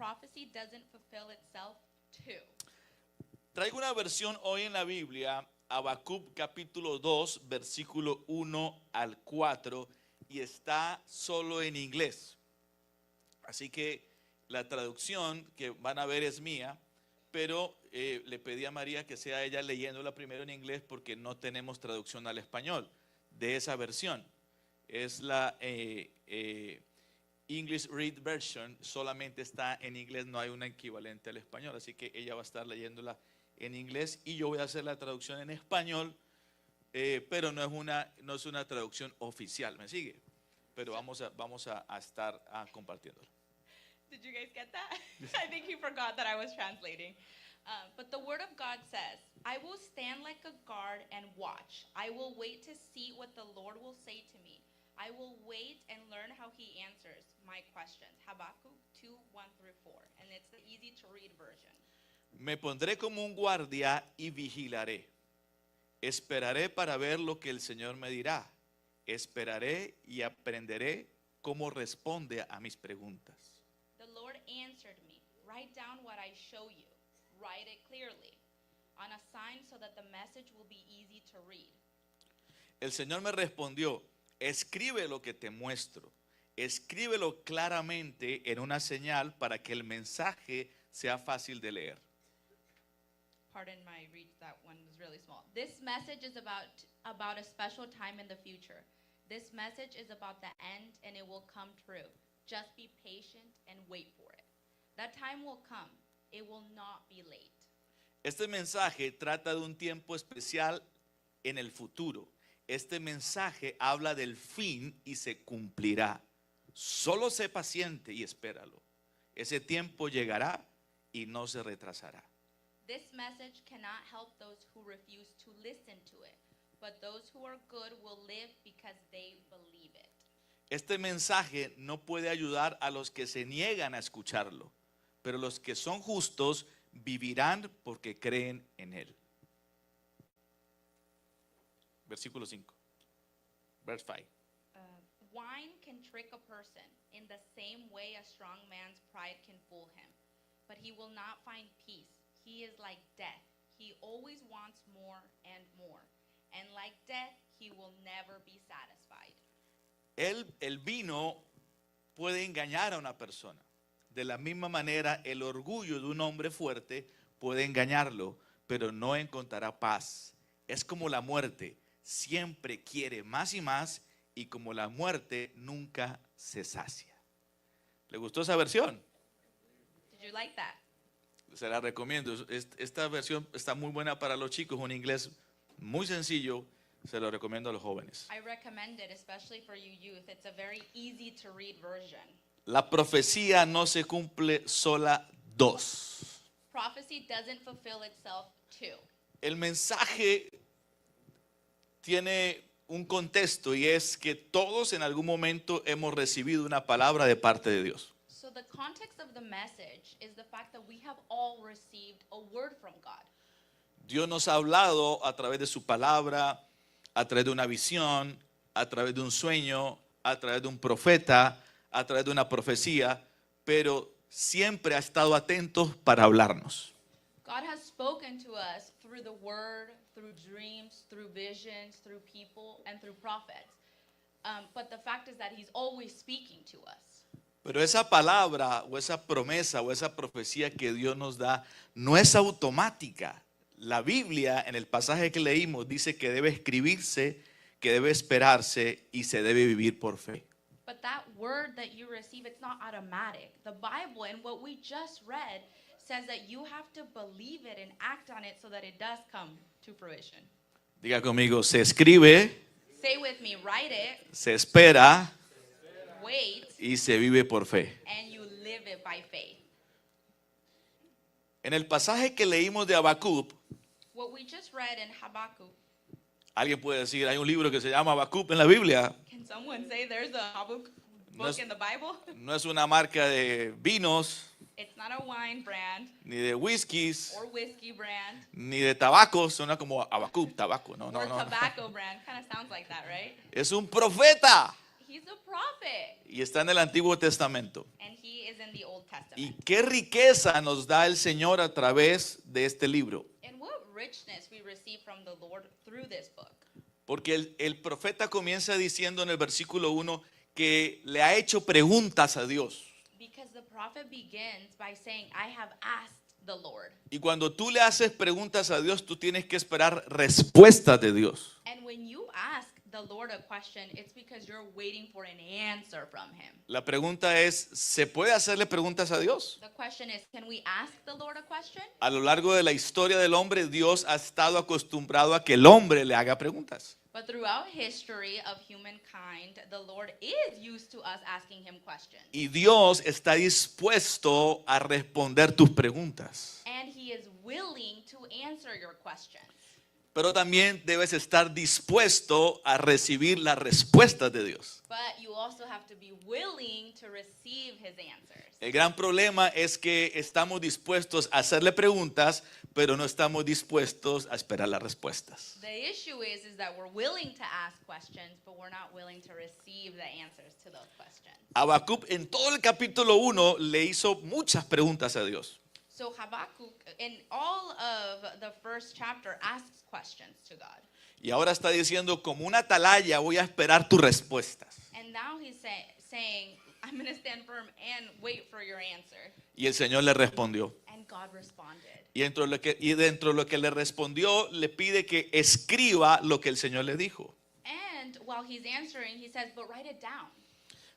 prophecy doesn't fulfill itself too. Traigo una versión hoy en la Biblia, Habacuc capítulo 2, versículo 1 al 4, y está solo en inglés. Así que la traducción que van a ver es mía, pero le pedí a María que sea ella leyéndola primero en inglés porque no tenemos traducción al español de esa versión. Es la English Read Version, solamente está en inglés, no hay un equivalente al español, así que ella va a estar leyéndola en inglés y yo voy a hacer la traducción en español, pero no es una traducción oficial, ¿me sigue? Pero vamos a estar compartiéndolo. Did you guys get that? I think you forgot that I was translating. But the word of God says, I will stand like a guard and watch. I will wait to see what the Lord will say to me. I will wait and learn how he answers my questions. Habakkuk 2, 1 through 4. And it's the easy to read version. Me pondré como un guardia y vigilaré. Esperaré para ver lo que el Señor me dirá. Esperaré y aprenderé cómo responde a mis preguntas. The Lord answered me, write down what I show you. Write it clearly on a sign so that the message will be easy to read. El Señor me respondió, escribe lo que te muestro. Escríbelo claramente en una señal para que el mensaje sea fácil de leer. Pardon my read, that one was really small. This message is about a special time in the future. This message is about the end and it will come true. Just be patient and wait for it. That time will come. It will not be late. Este mensaje trata de un tiempo especial en el futuro. Este mensaje habla del fin y se cumplirá. Solo sé paciente y espéralo. Ese tiempo llegará y no se retrasará. This message cannot help those who refuse to listen to it, but those who are good will live because they believe it. Este mensaje no puede ayudar a los que se niegan a escucharlo, pero los que son justos vivirán porque creen en él. Versículo 5. Verse 5. Wine can trick a person in the same way a strong man's pride can fool him, but he will not find peace. He is like death. He always wants more and more. And like death, he will never be satisfied. El vino puede engañar a una persona. De la misma manera, el orgullo de un hombre fuerte puede engañarlo, pero no encontrará paz. Es como la muerte. Siempre quiere más y más, y como la muerte nunca se sacia. ¿Le gustó esa versión? Did you like that? Se la recomiendo. Esta versión está muy buena para los chicos, un inglés muy sencillo. Se lo recomiendo a los jóvenes. I recommend it, especially for you youth. It's a very easy to read version. La profecía no se cumple sola dos. Prophecy doesn't fulfill itself too. El mensaje tiene un contexto y es que todos en algún momento hemos recibido una palabra de parte de Dios. So the context of the message is the fact that we have all received a word from God. Dios nos ha hablado a través de su palabra, a través de una visión, a través de un sueño, a través de un profeta, a través de una profecía, pero siempre ha estado atento para hablarnos. God has spoken to us through the word, through dreams, through visions, through people, and through prophets. But the fact is that he's always speaking to us. Pero esa palabra o esa promesa o esa profecía que Dios nos da no es automática. La Biblia, en el pasaje que leímos, dice que debe escribirse, que debe esperarse y se debe vivir por fe. But that word that you receive, it's not automatic. The Bible and what we just read says that you have to believe it and act on it so that it does come to fruition. Diga conmigo, se escribe, Say with me, write it, se espera wait, y se vive por fe. and you live it by faith. En el pasaje que leímos de Habacuc, What we just read in Habakkuk, alguien puede decir, hay un libro que se llama Habacuc en la Biblia. can someone say there's a Habakkuk No book es- in the Bible? No es una marca de vinos, It's not a wine brand ni de whiskies, or whiskey brand ni de tabaco. Suena como Habacuc, tabaco. No, or no, no. tobacco brand. Kind of sounds like that, right? Es un profeta He's a prophet, y está en el Antiguo Testamento. and he is in in the Old Testament. Y qué riqueza nos da el Señor a través de este libro. And what richness we receive from the Lord through this book. Porque el profeta comienza diciendo en el versículo 1 que le ha hecho preguntas a Dios. Because the prophet begins by saying, I have asked the Lord. Y cuando tú le haces preguntas a Dios, tú tienes que esperar respuestas de Dios. And when you ask the Lord a question, it's because you're waiting for an answer from him. La pregunta es, ¿se puede hacerle preguntas a Dios? The question is, can we ask the Lord a question? A lo largo de la historia del hombre, Dios ha estado acostumbrado a que el hombre le haga preguntas. But throughout history of humankind, the Lord is used to us asking him questions. Y Dios está dispuesto a responder tus preguntas. And he is willing to answer your questions. Pero también debes estar dispuesto a recibir las respuestas de Dios. But you also have to be willing to receive his answers. El gran problema es que estamos dispuestos a hacerle preguntas, pero no estamos dispuestos a esperar las respuestas. The issue is that we're willing to ask questions, but we're not willing to receive the answers to those questions. Habacuc en todo el capítulo 1 le hizo muchas preguntas a Dios. So Habakkuk, in all of the first chapter, asks questions to God. Y ahora está diciendo, como una atalaya voy a esperar tus respuestas. And now he's saying, I'm going to stand firm and wait for your answer. Y el Señor le respondió. And God responded. Y dentro de lo que le respondió, le pide que escriba lo que el Señor le dijo. And while he's answering, he says, but write it down.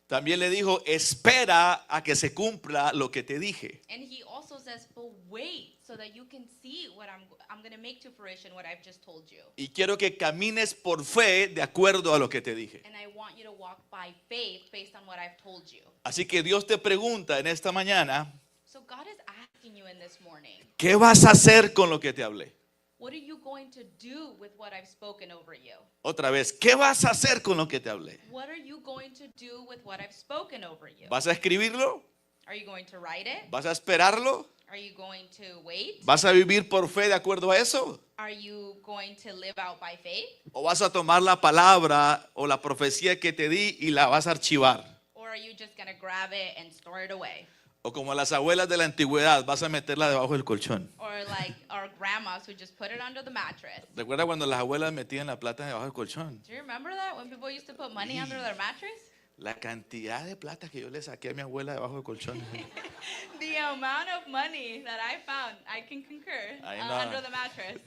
También le dijo, espera a que se cumpla lo que te dije. And he also says, but wait so that you can see what I'm going to make to fruition what I've just told you. Y quiero que camines por fe de acuerdo a lo que te dije. And I want you to walk by faith based on what I've told you. Así que Dios te pregunta en esta mañana, So God is asking you in this morning, ¿qué vas a hacer con lo que te hablé? what are you going to do with what I've spoken over you? Otra vez, ¿qué vas a hacer con lo que te hablé? What are you going to do with what I've spoken over you? ¿Vas a escribirlo? Are you going to write it? ¿Vas a esperarlo? Are you going to wait? ¿Vas a vivir por fe de acuerdo a eso? Are you going to live out by faith? ¿O vas a tomar la palabra o la profecía que te di y la vas a archivar? Or are you just going to grab it and store it away? O como las abuelas de la antigüedad, vas a meterla debajo del colchón. Or like our grandmas who just put it under the mattress. ¿Recuerda cuando las abuelas metían la plata debajo del colchón? Do you remember that when people used to put money under their mattress? La cantidad de plata que yo le saqué a mi abuela debajo del colchón. The amount of money that I found, I can concur, I know. under the mattress.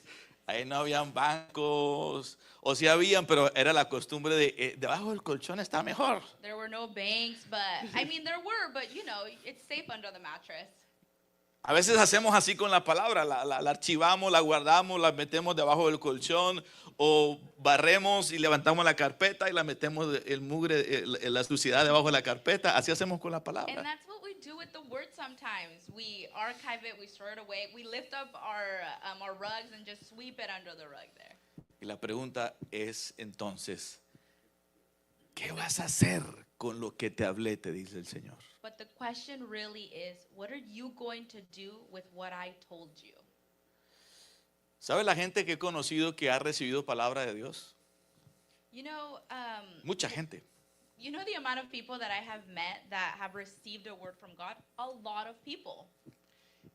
Ahí no habían bancos, o sí habían, pero era la costumbre de debajo del colchón está mejor. There were no banks, but I mean there were, but you know, it's safe under the mattress. A veces hacemos así con la palabra, la archivamos, la guardamos, la metemos debajo del colchón o barremos y levantamos la carpeta y la metemos el mugre, la suciedad debajo de la carpeta. Así hacemos con la And palabra. that's what we do with the word sometimes. We archive it, we store it away, we lift up our rugs and just sweep it under the rug there. Y la pregunta es entonces, ¿qué vas a hacer con lo que te hablé? Te dice el Señor. But the question really is, what are you going to do with what I told you? ¿Sabe la gente que he conocido que ha recibido palabra de Dios? You know, Mucha gente. you know the amount of people that I have met that have received a word from God? A lot of people.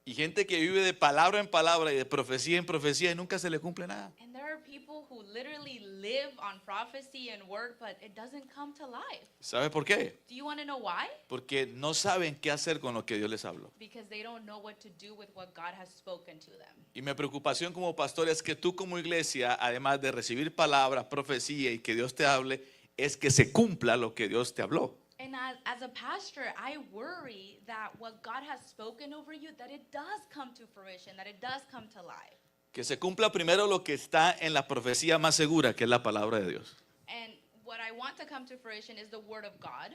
Y gente que vive de palabra en palabra y de profecía en profecía y nunca se le cumple nada. And there are people who literally live on prophecy and word, but it doesn't come to life. ¿Sabe por qué? Do you want to know why? Porque no saben qué hacer con lo que Dios les habló. Because they don't know what to do with what God has spoken to them. Y mi preocupación como pastor es que tú como iglesia, además de recibir palabra, profecía y que Dios te hable, es que se cumpla lo que Dios te habló. And as a pastor, I worry that what God has spoken over you, that it does come to fruition, that it does come to life. Que se cumpla primero lo que está en la profecía más segura, que es la palabra de Dios. And what I want to come to fruition is the word of God.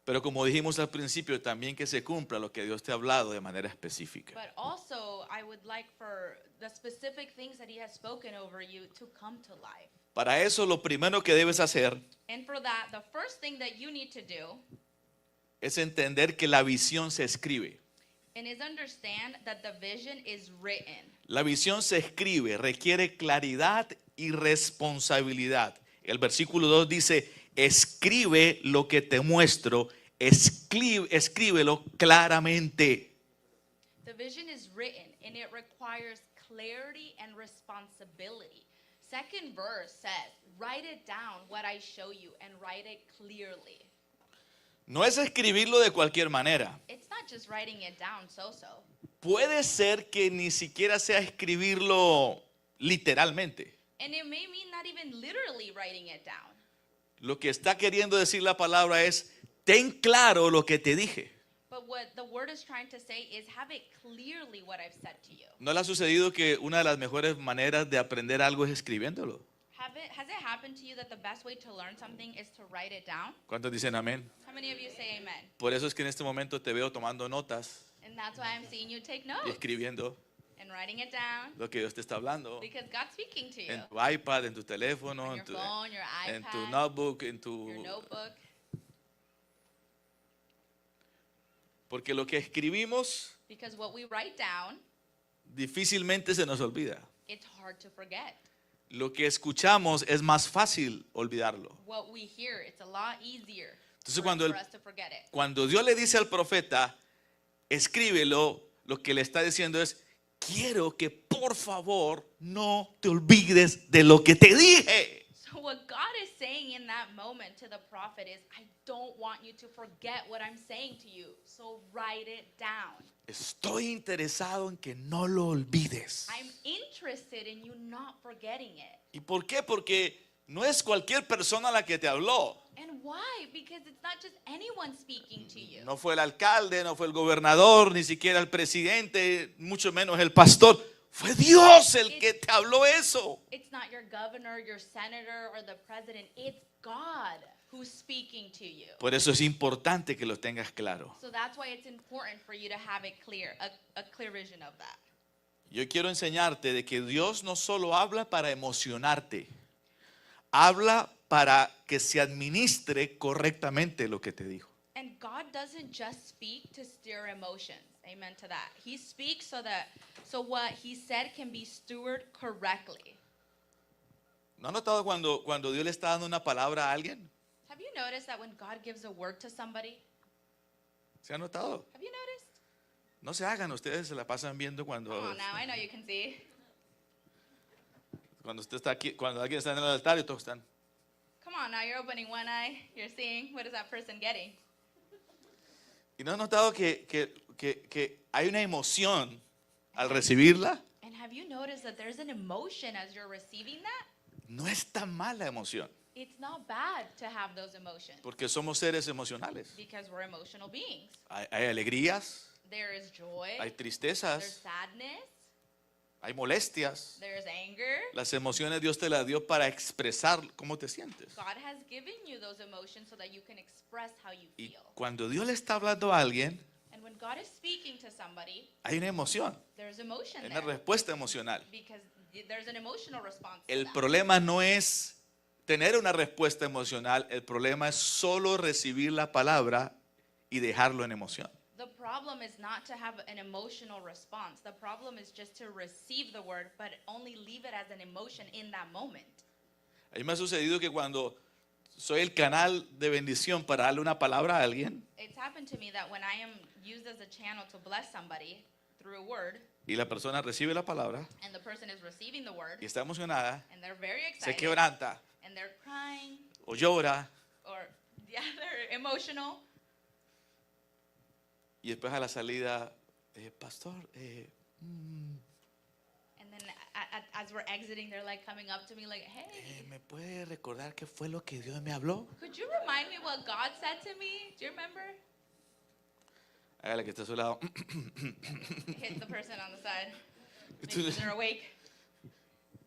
Pero como dijimos al principio, también que se cumpla lo que Dios te ha hablado de manera específica. But also, I would like for the specific things that he has spoken over you to come to life. Para eso lo primero que debes hacer And for that, the first thing that you need to do es entender que la visión se escribe. and is understand that the vision is written. La visión se escribe, requiere claridad y responsabilidad. El versículo 2 dice, escribe lo que te muestro escríbelo claramente. The vision is written and it requires clarity and responsibility. Second verse says, write it down what I show you and write it clearly. No es escribirlo de cualquier manera. It's not just writing it down so-so. Puede ser que ni siquiera sea escribirlo literalmente. And it may mean not even literally writing it down. Lo que está queriendo decir la palabra es, ten claro lo que te dije. But what the word is trying to say is have it clearly what I've said to you. ¿No le ha sucedido que una de las mejores maneras de aprender algo es escribiéndolo? Has it happened to you that the best way to learn something is to write it down? ¿Cuántos dicen amén? How many of you say amen? Por eso es que en este momento te veo tomando notas And that's why I'm seeing you take y notes escribiendo and writing it down lo que Dios te está hablando because God's speaking to you. en tu iPad, en tu teléfono, On your phone, your en tu iPad, notebook, en tu... your notebook. Porque lo que escribimos Because what we write down, difícilmente se nos olvida. it's hard to forget. Lo que escuchamos es más fácil olvidarlo. What we hear, it's a lot easier Entonces, for us to forget it. Cuando Dios le dice al profeta, escríbelo, lo que le está diciendo es, quiero que por favor no te olvides de lo que te dije. So what God is saying in that moment to the prophet is, I don't want you to forget what I'm saying to you. So write it down. Estoy interesado en que no lo olvides. I'm interested in you not forgetting it. ¿Y por qué? Porque no es cualquier persona la que te habló. And why? Because it's not just anyone speaking to you. No fue el alcalde, no fue el gobernador, ni siquiera el presidente, mucho menos el pastor. Fue Dios el que te habló eso. It's not your governor, your senator, or the president. It's God who's speaking to you. Por eso es importante que lo tengas claro. So that's why it's important for you to have it clear, a clear vision of that. Yo quiero enseñarte de que Dios no solo habla para emocionarte, habla para que se administre correctamente lo que te dijo. And God doesn't just speak to stir emotions. Amen to that. He speaks so what he said can be stewarded correctly. ¿No ha notado cuando Dios le está dando una palabra a alguien? Have you noticed that when God gives a word to somebody? ¿Se ha notado? Have you noticed? No se hagan, ustedes se la pasan viendo cuando Oh, now I know you can see. usted está aquí, cuando alguien está en el altar y todos están. Come on, now you're opening one eye. You're seeing what is that person getting? ¿Y no ha notado que hay una emoción al recibirla? And have you noticed that there's an emotion as you're receiving that? No es tan mala emoción, It's not bad to have those emotions porque somos seres emocionales. because we're emotional beings. Hay alegrías, There is joy, hay there's tristezas, sadness, hay molestias. there's anger. Las emociones Dios te las dio para expresar cómo te sientes. God has given you those emotions so that you can express how you Y feel. cuando Dios le está hablando a alguien, And when God is speaking to somebody, hay una emoción, there's emotion hay una there respuesta emocional. because there's an emotional response to El that. problema no es tener una respuesta emocional, el problema es solo recibir la palabra y dejarlo en emoción. The problem is not to have an emotional response. The problem is just to receive the word, but only leave it as an emotion in that moment. A mí me ha sucedido que cuando soy el canal de bendición para darle una palabra a alguien It's happened to me that when I am used as a channel to bless somebody through a word, y la persona recibe la palabra and the person is receiving the word, y está emocionada, and they're very se excited, quebranta and they're crying, o llora or yeah, they're emotional, y después a la salida, pastor, and then as we're exiting, they're like coming up to me like, hey, ¿me puede recordar qué fue lo que Dios me habló? could you remind me what God said to me? Do you remember? Hágale que esté a su lado. Hit the person on the side. Make Tú- sure they're awake.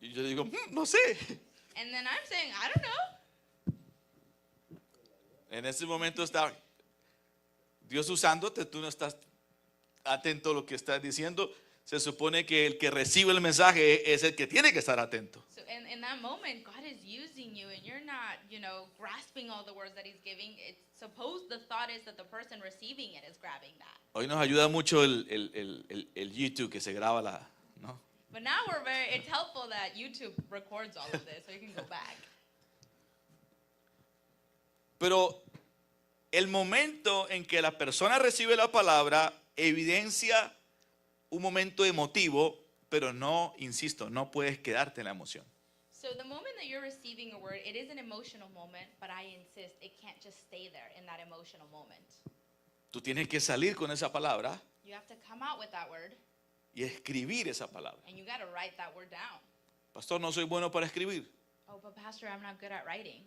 Y yo digo, no sé. And then I'm saying, I don't know. En ese momento está Dios usándote, tú no estás atento a lo que estás diciendo. Se supone que el que recibe el mensaje es el que tiene que estar atento. So in that moment, God is using you and you're not, grasping all the words that he's giving. It's suppose the thought is that the person receiving it is grabbing that. Hoy nos ayuda mucho el YouTube que se graba ¿no? But now it's helpful that YouTube records all of this so you can go back. Pero el momento en que la persona recibe la palabra evidencia un momento emotivo, pero no, insisto, no puedes quedarte en la emoción. So the moment that you're receiving a word, it is an emotional moment, but I insist it can't just stay there in that emotional moment. Tú tienes que salir con esa palabra You have to come out with that word, y escribir esa palabra. and you got to write that word down. Pastor, no soy bueno para escribir. Oh, but Pastor, I'm not good at writing.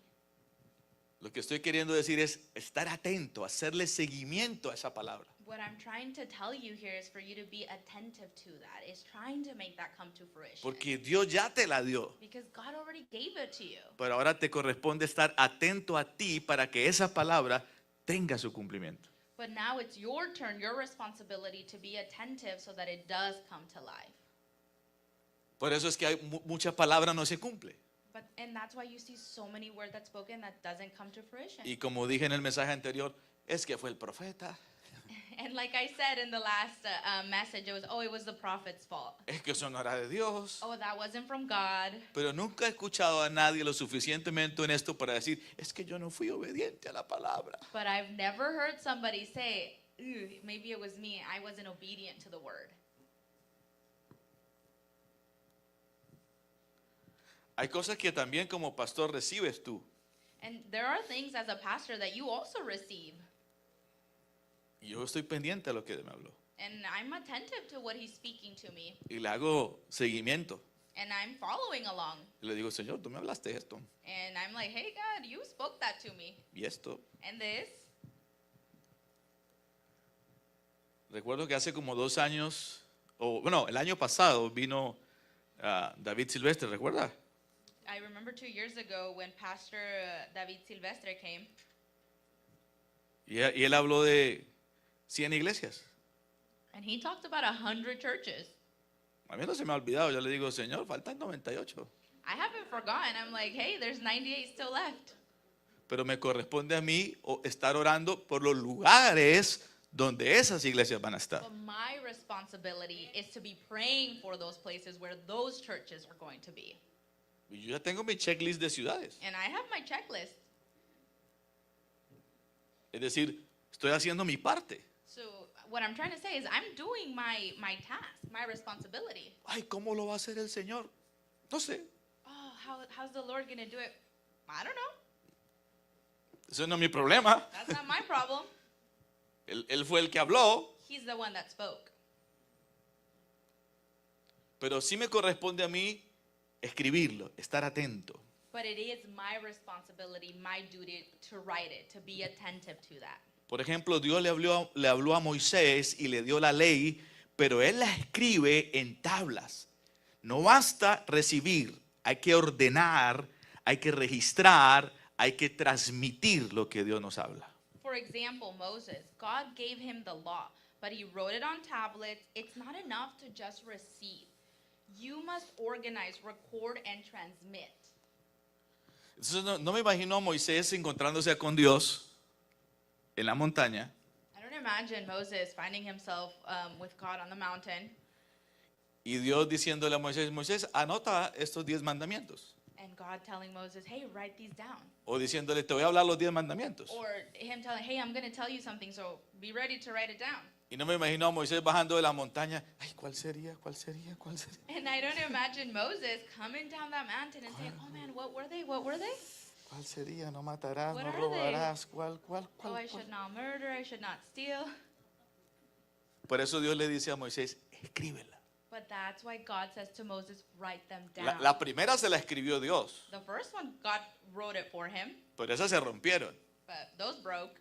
Lo que estoy queriendo decir es estar atento, hacerle seguimiento a esa palabra. What I'm trying to tell you here is for you to be attentive to that. Is trying to make that come to fruition. Porque Dios ya te la dio. Because God already gave it to you. Pero ahora te corresponde estar atento a ti para que esa palabra tenga su cumplimiento. But now it's your turn, your responsibility to be attentive so that it does come to life. Por eso es que hay muchas palabras no se cumplen. And that's why you see so many words that's spoken that doesn't come to fruition. Y como dije en el mensaje anterior, es que fue el profeta, And like I said in the last message, it was the prophet's fault. es que eso no era de Dios. Oh, that wasn't from God. Pero nunca he escuchado a nadie lo suficientemente honesto para decir, es que yo no fui obediente a la palabra. But I've never heard somebody say, maybe it was me, I wasn't obedient to the word. Hay cosas que también como pastor recibes tú. And there are things as a pastor that you also receive. Y yo estoy pendiente a lo que me habló. And I'm attentive to what he's speaking to me. Y le hago seguimiento. And I'm following along. Y le digo, Señor, tú me hablaste esto And I'm like, hey, God, you spoke that to me. y esto. And this. Recuerdo que hace como 2 años, o bueno, el año pasado vino David Silvestre, ¿recuerda? I remember 2 years ago when Pastor David Silvestre came. Y él habló de 100 iglesias. And he talked about 100 churches. A mí no se me ha olvidado, yo le digo, Señor, faltan 98. I haven't forgotten. I'm like, hey, there's 98 still left. Pero me corresponde a mí estar orando por los lugares donde esas iglesias van a estar. But my responsibility is to be praying for those places where those churches are going to be. Y yo ya tengo mi checklist de ciudades. And I have my checklist. Es decir, estoy haciendo mi parte. So what I'm trying to say is I'm doing my task, my responsibility. Ay, ¿cómo lo va a hacer el Señor? No sé. Oh, how's the Lord going to do it? I don't know. Eso no es mi problema. That's not my problem. Él fue el que habló, He's the one that spoke. pero sí me corresponde a mí escribirlo, estar atento. But it is my responsibility, my duty to write it, to be attentive to that. Por ejemplo, Dios le habló a Moisés y le dio la ley, pero él la escribe en tablas. No basta recibir, hay que ordenar, hay que registrar, hay que transmitir lo que Dios nos habla. For example, Moses, God gave him the law, but he wrote it on tablets. It's not enough to just receive. You must organize, record, and transmit. Entonces no me imagino a Moisés encontrándose con Dios en la montaña I don't imagine Moses finding himself with God on the mountain y Dios diciéndole a Moisés, Moisés, anota estos 10 mandamientos. and God telling Moses, hey, write these down. O diciéndole, te voy a hablar los 10 mandamientos. Or him telling, hey, I'm going to tell you something, so be ready to write it down. Y no me imagino a Moisés bajando de la montaña, ay, ¿cuál sería? ¿Cuál sería? ¿Cuál sería? And I don't imagine Moses coming down that mountain and saying, oh man, what were they? What were they? ¿Cuál sería? No matarás, What no are robarás. ¿Cuál? Oh, I should not murder, I should not steal. Por eso Dios le dice a Moisés, escríbela. But that's why God says to Moses, write them down. La primera se la escribió Dios, The first one, God wrote it for him, pero esas se rompieron. but those broke.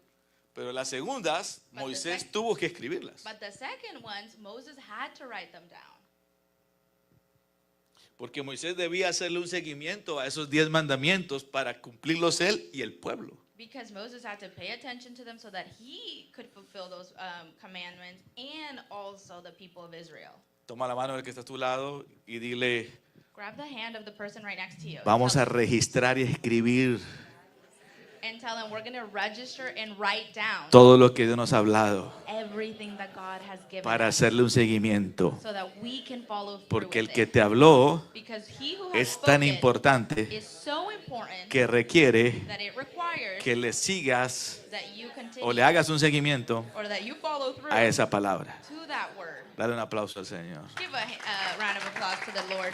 Pero las segundas, But the Moisés sec- tuvo que escribirlas. But the second ones, Moses had to write them down. Porque Moisés debía hacerle un seguimiento a esos 10 mandamientos para cumplirlos él y el pueblo. Because Moses had to pay attention to them so that he could fulfill those commandments and also the people of Israel. Toma la mano del que está a tu lado y dile, Grab the hand of the person right next to you. vamos a Tell- registrar y escribir and tell them we're going to register and write down todo lo que Dios nos ha hablado everything that God has given para us hacerle un seguimiento. so that we can follow through Porque el with que it. te habló Because he who has es tan spoken importante is so important que requiere that it requires que le sigas that you continue o le hagas un seguimiento or that you follow through a esa palabra. to that word. Dale un aplauso al Señor. Give a round of applause to the Lord.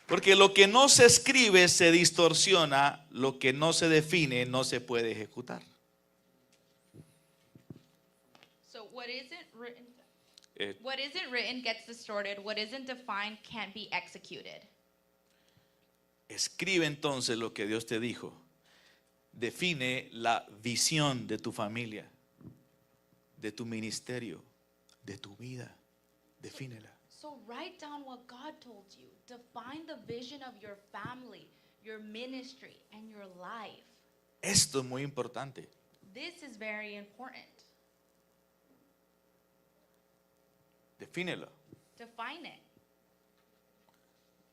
Porque lo que no se escribe se distorsiona, lo que no se define no se puede ejecutar. So Eh, what isn't written gets distorted. What isn't defined can't be executed. Escribe entonces lo que Dios te dijo. Define la visión de tu familia, de tu ministerio, de tu vida. Defínela. So write down what God told you. Define the vision of your family, your ministry, and your life. Esto es muy importante. This is very important. Defínelo. Define it.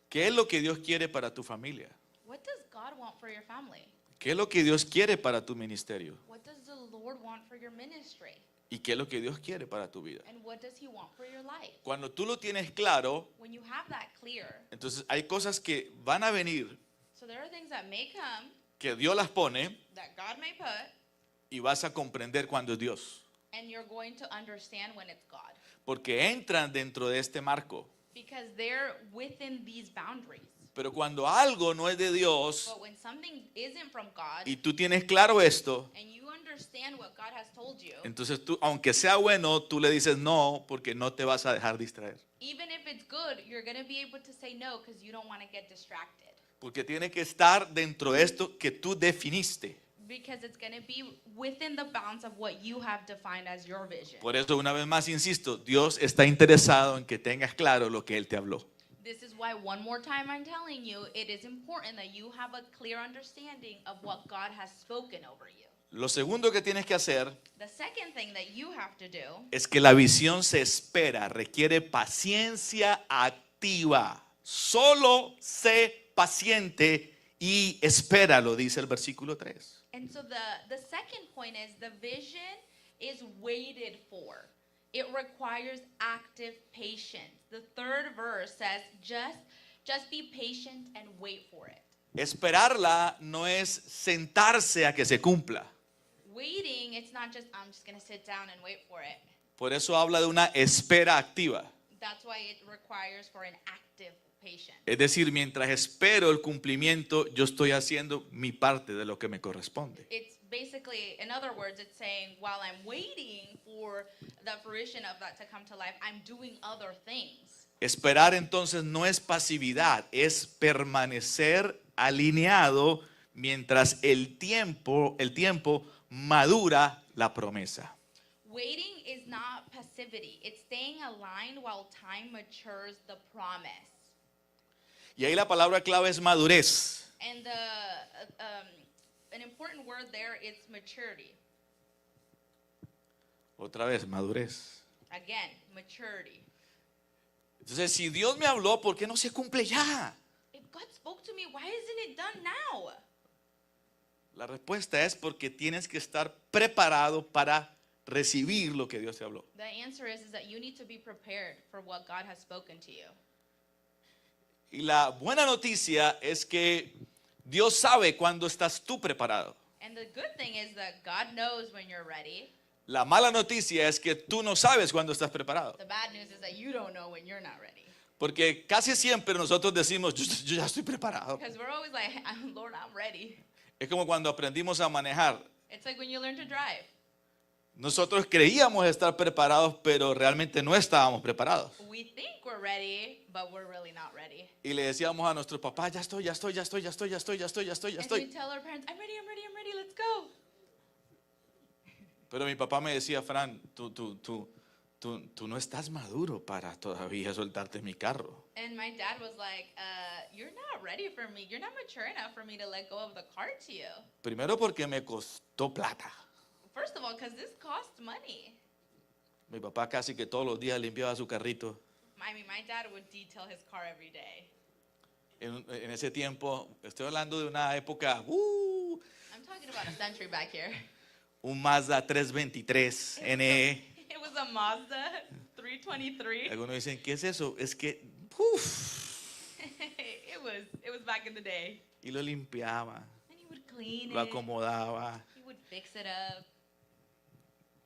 ¿Qué es lo que Dios quiere para tu familia? What does God want for your family? ¿Qué es lo que Dios quiere para tu ministerio? What does the Lord want for your ministry? ¿Y qué es lo que Dios quiere para tu vida? And what does He want for your life? Cuando tú lo tienes claro, When you have that clear, entonces hay cosas que van a venir, so there are things that may come, que Dios las pone that God may put, y vas a comprender cuando es Dios. and you're going to understand when it's God. Porque entran dentro de este marco. Because they're within these boundaries. Pero cuando algo no es de Dios But when something isn't from God, y tú tienes claro esto, and you understand what God has told you, entonces tú, aunque sea bueno, tú le dices no porque no te vas a dejar distraer. even if it's good, you're going to be able to say no because you don't want to get distracted. Porque tiene que estar dentro de esto que tú definiste. Because it's going to be within the bounds of what you have defined as your vision. Por eso, una vez más, insisto, Dios está interesado en que tengas claro lo que Él te habló. This is why one more time I'm telling you, it is important that you have a clear understanding of what God has spoken over you. Lo segundo que tienes que hacer The second thing that you have to do es que la visión se espera, requiere paciencia activa. Solo sé paciente y espéralo, dice el versículo 3. And so the second point is the vision is waited for. It requires active patience. The third verse says, just be patient and wait for it. Esperarla no es sentarse a que se cumpla. Waiting, it's not just, I'm just going to sit down and wait for it. Por eso habla de una espera activa. That's why it requires for an active patience. Es decir, mientras espero el cumplimiento, yo estoy haciendo mi parte de lo que me corresponde. It's basically, in other words, it's saying while I'm waiting for the fruition of that to come to life, I'm doing other things. Esperar entonces no es pasividad, es permanecer alineado mientras el tiempo madura la promesa. Waiting is not passivity. It's staying aligned while time matures the promise. Y ahí la palabra clave es madurez. And an important word there is maturity. Otra vez, madurez. Again, maturity. Entonces, si Dios me habló, ¿por qué no se cumple ya? If God spoke to me, why isn't it done now? La respuesta es porque tienes que estar preparado para recibir lo que Dios te habló. The answer is that you need to be prepared for what God has spoken to you. Y la buena noticia es que Dios sabe cuándo estás tú preparado. And the good thing is that God knows when you're ready. La mala noticia es que tú no sabes cuándo estás preparado. The bad news is that you don't know when you're not ready. Porque casi siempre nosotros decimos, yo ya estoy preparado. Because we're always like, Lord, I'm ready. Es como cuando aprendimos a manejar. It's like when you learn to drive. Nosotros creíamos estar preparados, pero realmente no estábamos preparados. We think we're ready, but we're really not ready. Y le decíamos a nuestros papás, ya estoy. And so we tell our parents, I'm ready, let's go. Pero mi papá me decía, Fran, tú no estás maduro para todavía soltarte mi carro. And my dad was like, you're not ready for me. You're not mature enough for me to let go of the car to you. Primero porque me costó plata. First of all, because this costs money. Mi papá casi que todos los días limpiaba su carrito. I mean, my dad would detail his car every day. En ese tiempo, estoy hablando de una época, I'm talking about a century back here. un Mazda 323 NE. It was a Mazda 323. Algunos dicen, ¿qué es eso? Es que, It was back in the day. y lo limpiaba. And he He would clean lo it. acomodaba, He would fix it up.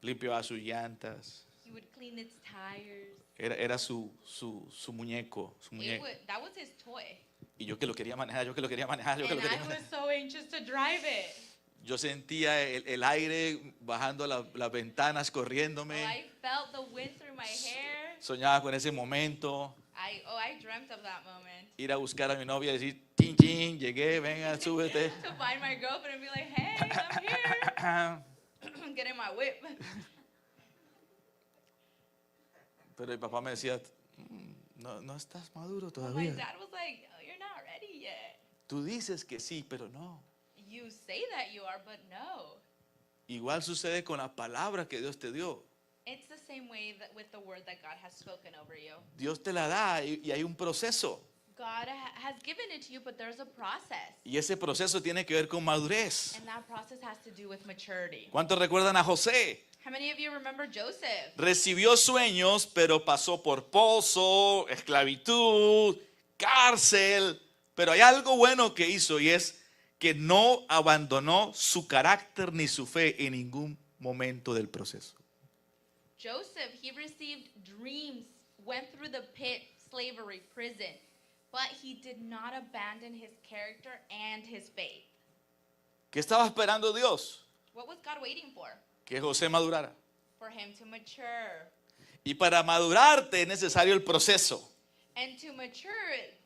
limpiaba sus llantas. He would clean its tires. Era su muñeco, su muñeco. That was his toy. Y yo que lo quería manejar, yo que lo quería manejar, yo que And lo quería I was manejar. so anxious to drive it. Yo sentía el aire bajando las ventanas, Oh, corriéndome. I felt the wind through my hair. Soñaba con ese momento. I dreamt of that moment. Ir a buscar a mi novia y decir, chin, chin, llegué, venga, súbete. To find my girlfriend and be like, hey, I'm here. Get in my whip. Pero el papá me decía, no estás maduro But my todavía. dad was like, oh, you're not ready yet. Tú dices que sí, pero no. You say that you are, but no. Igual sucede con la palabra que Dios te dio. It's the same way that with the word that God has spoken over you. Dios te la da y hay un proceso. God has given it to you, but there's a process. Y ese proceso tiene que ver con madurez. And that process has to do with maturity. ¿Cuántos recuerdan a José? How many of you remember Joseph? Recibió sueños, pero pasó por pozo, esclavitud, cárcel. Pero hay algo bueno que hizo y es que no abandonó su carácter ni su fe en ningún momento del proceso. Joseph, he received dreams, went through the pit, slavery, prison, but he did not abandon his character and his faith. ¿Qué estaba esperando Dios? What was God waiting for? Que José madurara. For him to mature. Y para madurarte es necesario el proceso. And to mature,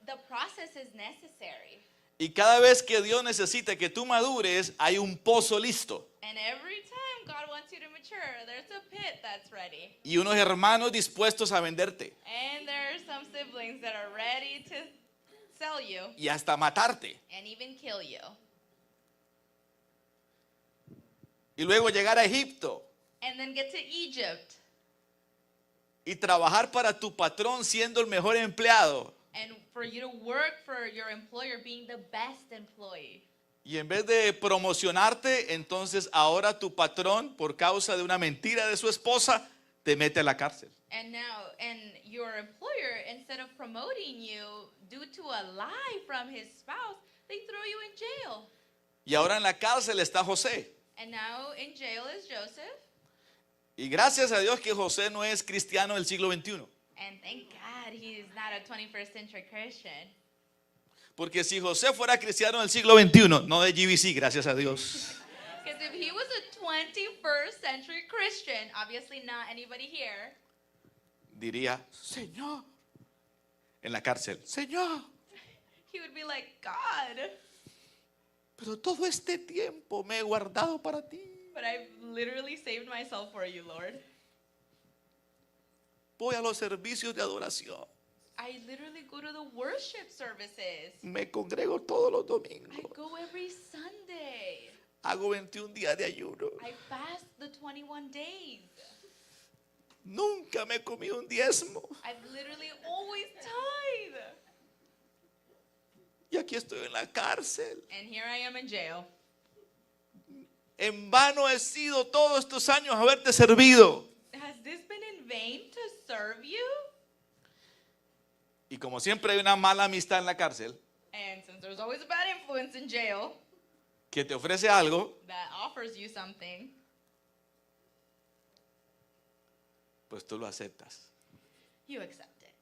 the process is necessary. Y cada vez que Dios necesita que tú madures, hay un pozo listo. And every time God wants you to mature, there's a pit that's ready. Y unos hermanos dispuestos a venderte. And there are some siblings that are ready to sell you Y hasta matarte. and even kill you. Y luego llegar a Egipto. And then get to Egypt Y trabajar para tu patrón siendo el mejor empleado. and for you to work for your employer being the best employee. Y en vez de promocionarte, entonces ahora tu patrón, por causa de una mentira de su esposa, te mete a la cárcel. And now, and your employer, instead of promoting you due to a lie from his spouse, they throw you in jail. Y ahora en la cárcel está José. And now in jail is Joseph. Y gracias a Dios que José no es cristiano del siglo XXI. And thank God he is not a 21st century Christian. Porque si José fuera cristiano del siglo XXI, no de GBC, gracias a Dios, Because if he was a 21st century Christian, obviously not anybody here, diría, Señor, en la cárcel, Señor, he would be like, God, pero todo este tiempo me he guardado para ti. but I've literally saved myself for you, Lord. Voy a los servicios de adoración. I literally go to the worship services. Me congrego todos los I domingos. go every Sunday. Hago 21 días de ayuno. I fast the 21 days. Nunca me comí un diezmo. I've literally always tithe. Y aquí estoy en la cárcel. And here I am in jail. En vano he sido todos estos años haberte servido. Has this been in vain to serve you? Y como siempre hay una mala amistad en la cárcel And since there's always a bad influence in jail que te ofrece algo, that offers you something, pues tú lo aceptas. you accept it.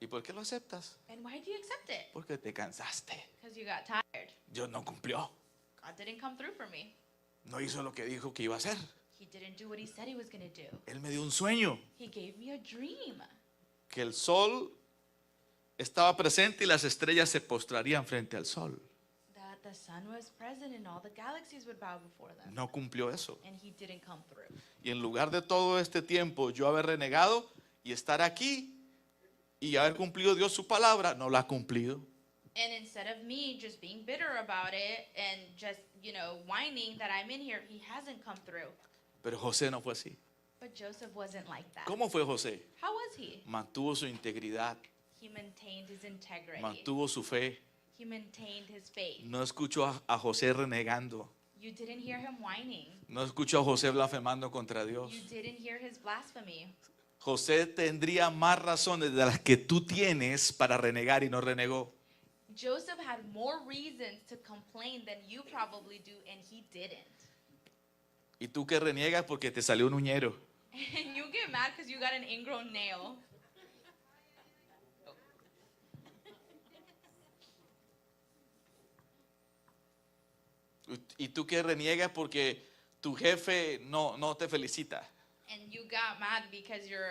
¿Y por qué lo aceptas? And why do you accept it? Porque te cansaste. Because you got tired. Dios no cumplió. God didn't come through for me. No hizo lo que dijo que iba a hacer. He didn't do what he said he was going to do. Él me dio un sueño. He gave me a dream Que el sol estaba presente y las estrellas se postrarían frente al sol. that the sun was present and all the galaxies would bow before them. No cumplió eso. And he didn't come through. Y en lugar de todo este tiempo yo haber renegado y estar aquí y haber cumplido Dios su palabra, no la ha cumplido. And instead of me just being bitter about it and just, whining that I'm in here, he hasn't come through. Pero José no fue así. But Joseph wasn't like that. ¿Cómo fue José? How was he? Mantuvo su integridad, He maintained his integrity. mantuvo su fe. He maintained his faith. No escuchó a José renegando. You didn't hear him whining. No escuchó a José blasfemando contra Dios. You didn't hear his blasphemy. José tendría más razones de las que tú tienes para renegar y no renegó. Joseph had more reasons to complain than you probably do, and he didn't. Y tú que reniegas porque te salió un uñero. And you get mad because you got an ingrown nail. Y tú que reniegas porque tu jefe no te felicita. And you got mad because your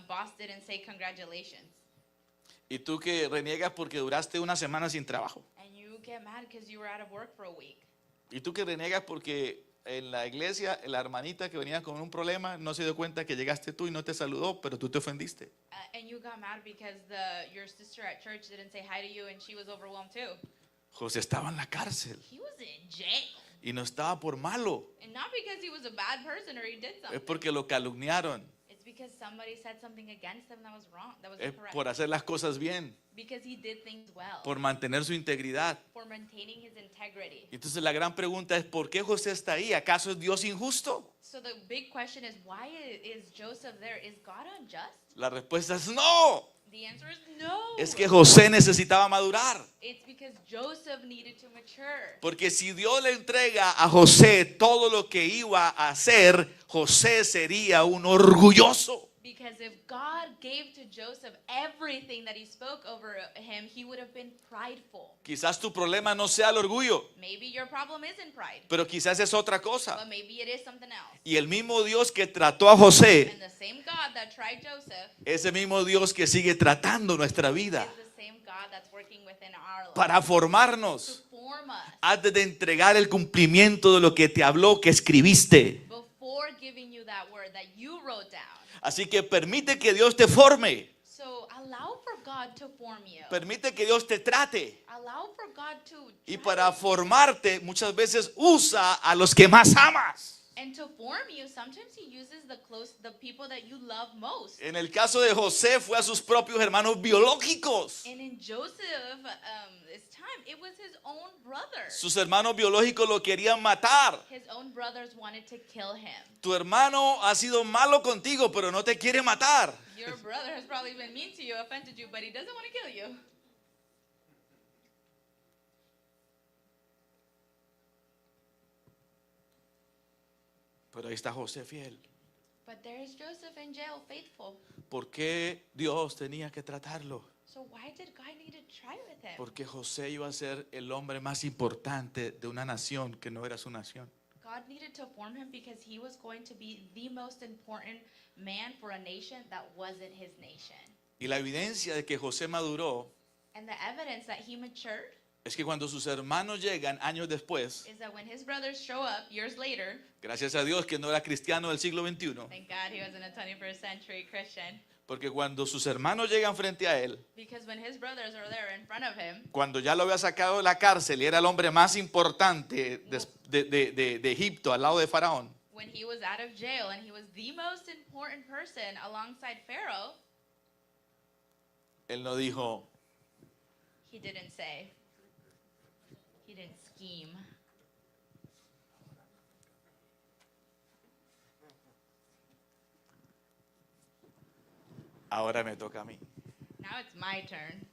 boss didn't say congratulations. Y tú que reniegas porque duraste una semana sin trabajo. And you get mad because you were out of work for a week. Y tú que reniegas porque en la iglesia la hermanita que venía con un problema no se dio cuenta que llegaste tú y no te saludó, pero tú te ofendiste. And you got mad because your sister at church didn't say hi to you and she was overwhelmed too. José estaba en la cárcel He was in jail. y no estaba por malo, And not because he was a bad person or he did es something. porque lo calumniaron, It's because somebody said something against him that was wrong, that was es incorrect. por hacer las cosas bien, Because he did things well. por mantener su integridad. For maintaining his integrity. Entonces la gran pregunta es, ¿por qué José está ahí? ¿Acaso es Dios injusto? So the big question is, why is Joseph there? Is God unjust? La respuesta es no. The answer is no. Es que José necesitaba madurar. It's because Joseph needed to mature. Porque si Dios le entrega a José todo lo que iba a hacer, José sería un orgulloso. Because if God gave to Joseph everything that he spoke over him, he would have been prideful. Quizás tu problema no sea el orgullo, Maybe your problem isn't pride, pero quizás es otra cosa. but maybe it is something else. Y el mismo Dios que trató a José, And the same God that tried Joseph ese mismo Dios que sigue tratando nuestra vida is the same God that's working within our lives para to formarnos. form us. Antes de entregar el cumplimiento de lo que te habló, que escribiste. Before giving you that word that you wrote down. Así que permite que Dios te forme. So allow for God to form you. Permite que Dios te trate. Allow for God to Y try para formarte muchas veces usa a los que más amas. and to form you. Sometimes he uses the people that you love most. En el caso de José fue a sus propios hermanos biológicos. And in Joseph's time, it was his own brothers. Sus hermanos biológicos lo querían matar. His own brothers wanted to kill him. Tu hermano ha sido malo contigo, pero no te quiere matar. Your brother has probably been mean to you, offended you, but he doesn't want to kill you. Pero ahí está José fiel. But there is Joseph in jail, faithful. ¿Por qué Dios tenía que tratarlo? So why did God need to try with him? Porque José iba a ser el hombre más importante de una nación que no era su nación. God needed to form him because he was going to be the most important man for a nation that wasn't his nation. Y la evidencia de que José maduró And the evidence that he matured es que cuando sus hermanos llegan años después, is that when his brothers show up years later, gracias a Dios que no era cristiano del siglo XXI, thank God he wasn't a 21st century Christian, porque cuando sus hermanos llegan frente a él, because when his brothers are there in front of him, cuando ya lo había sacado de la cárcel y era el hombre más importante de Egipto al lado de Faraón, when he was out of jail and he was the most important person alongside Pharaoh, él no dijo, he didn't say, he didn't scheme. ahora me toca a mí. Now it's my turn.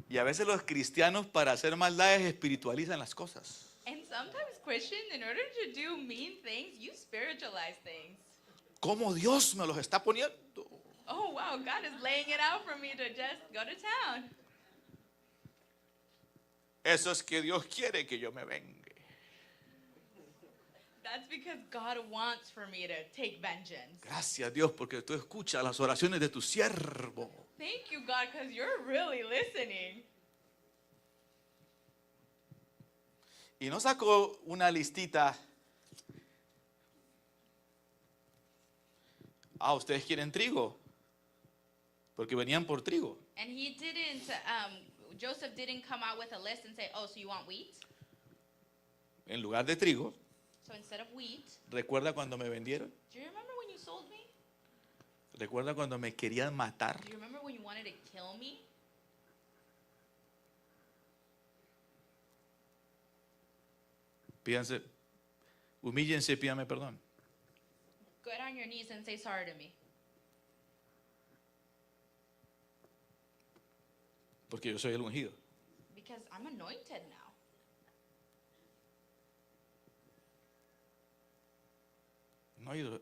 Y a veces los cristianos para hacer maldades espiritualizan las cosas. And sometimes Christians, in order to do mean things, you spiritualize things. ¿Cómo Dios me los está poniendo? Oh wow, God is laying it out for me to just go to town. Eso es que Dios quiere que yo me vengue. That's because God wants for me to take vengeance. Gracias Dios porque tú escuchas las oraciones de tu siervo. Thank you, God, because you're really listening. Y no sacó una listita. Ustedes quieren trigo. Porque venían por trigo. And he didn't, Joseph didn't come out with a list and say, oh, so you want wheat? En lugar de trigo, So instead of wheat, ¿recuerda cuando me vendieron? do you remember when you sold me? ¿Recuerda cuando me querían matar? Do you remember when you wanted to kill me? Pídanse, humíllense y pídame perdón. Get on your knees and say sorry to me. Porque yo soy el ungido. because I'm anointed now.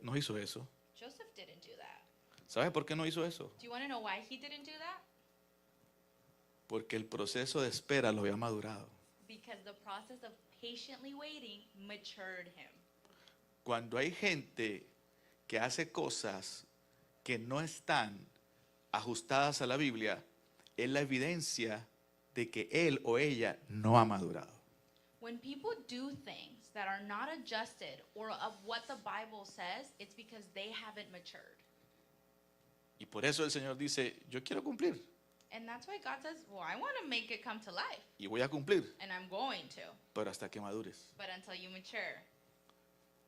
No hizo eso. Joseph didn't do that. ¿Sabe por qué no hizo eso? Do you want to know why he didn't do that? Porque el proceso de espera lo había madurado. Because the process of patiently waiting matured him. Cuando hay gente que hace cosas que no están ajustadas a la Biblia, es la evidencia de que él o ella no ha madurado. When people do things that are not adjusted or of what the Bible says, it's because they haven't matured. Y por eso el Señor dice, yo quiero cumplir And that's why God says, well, I want to make it come to life, y voy a cumplir, and I'm going to, pero hasta que madures. but until you mature.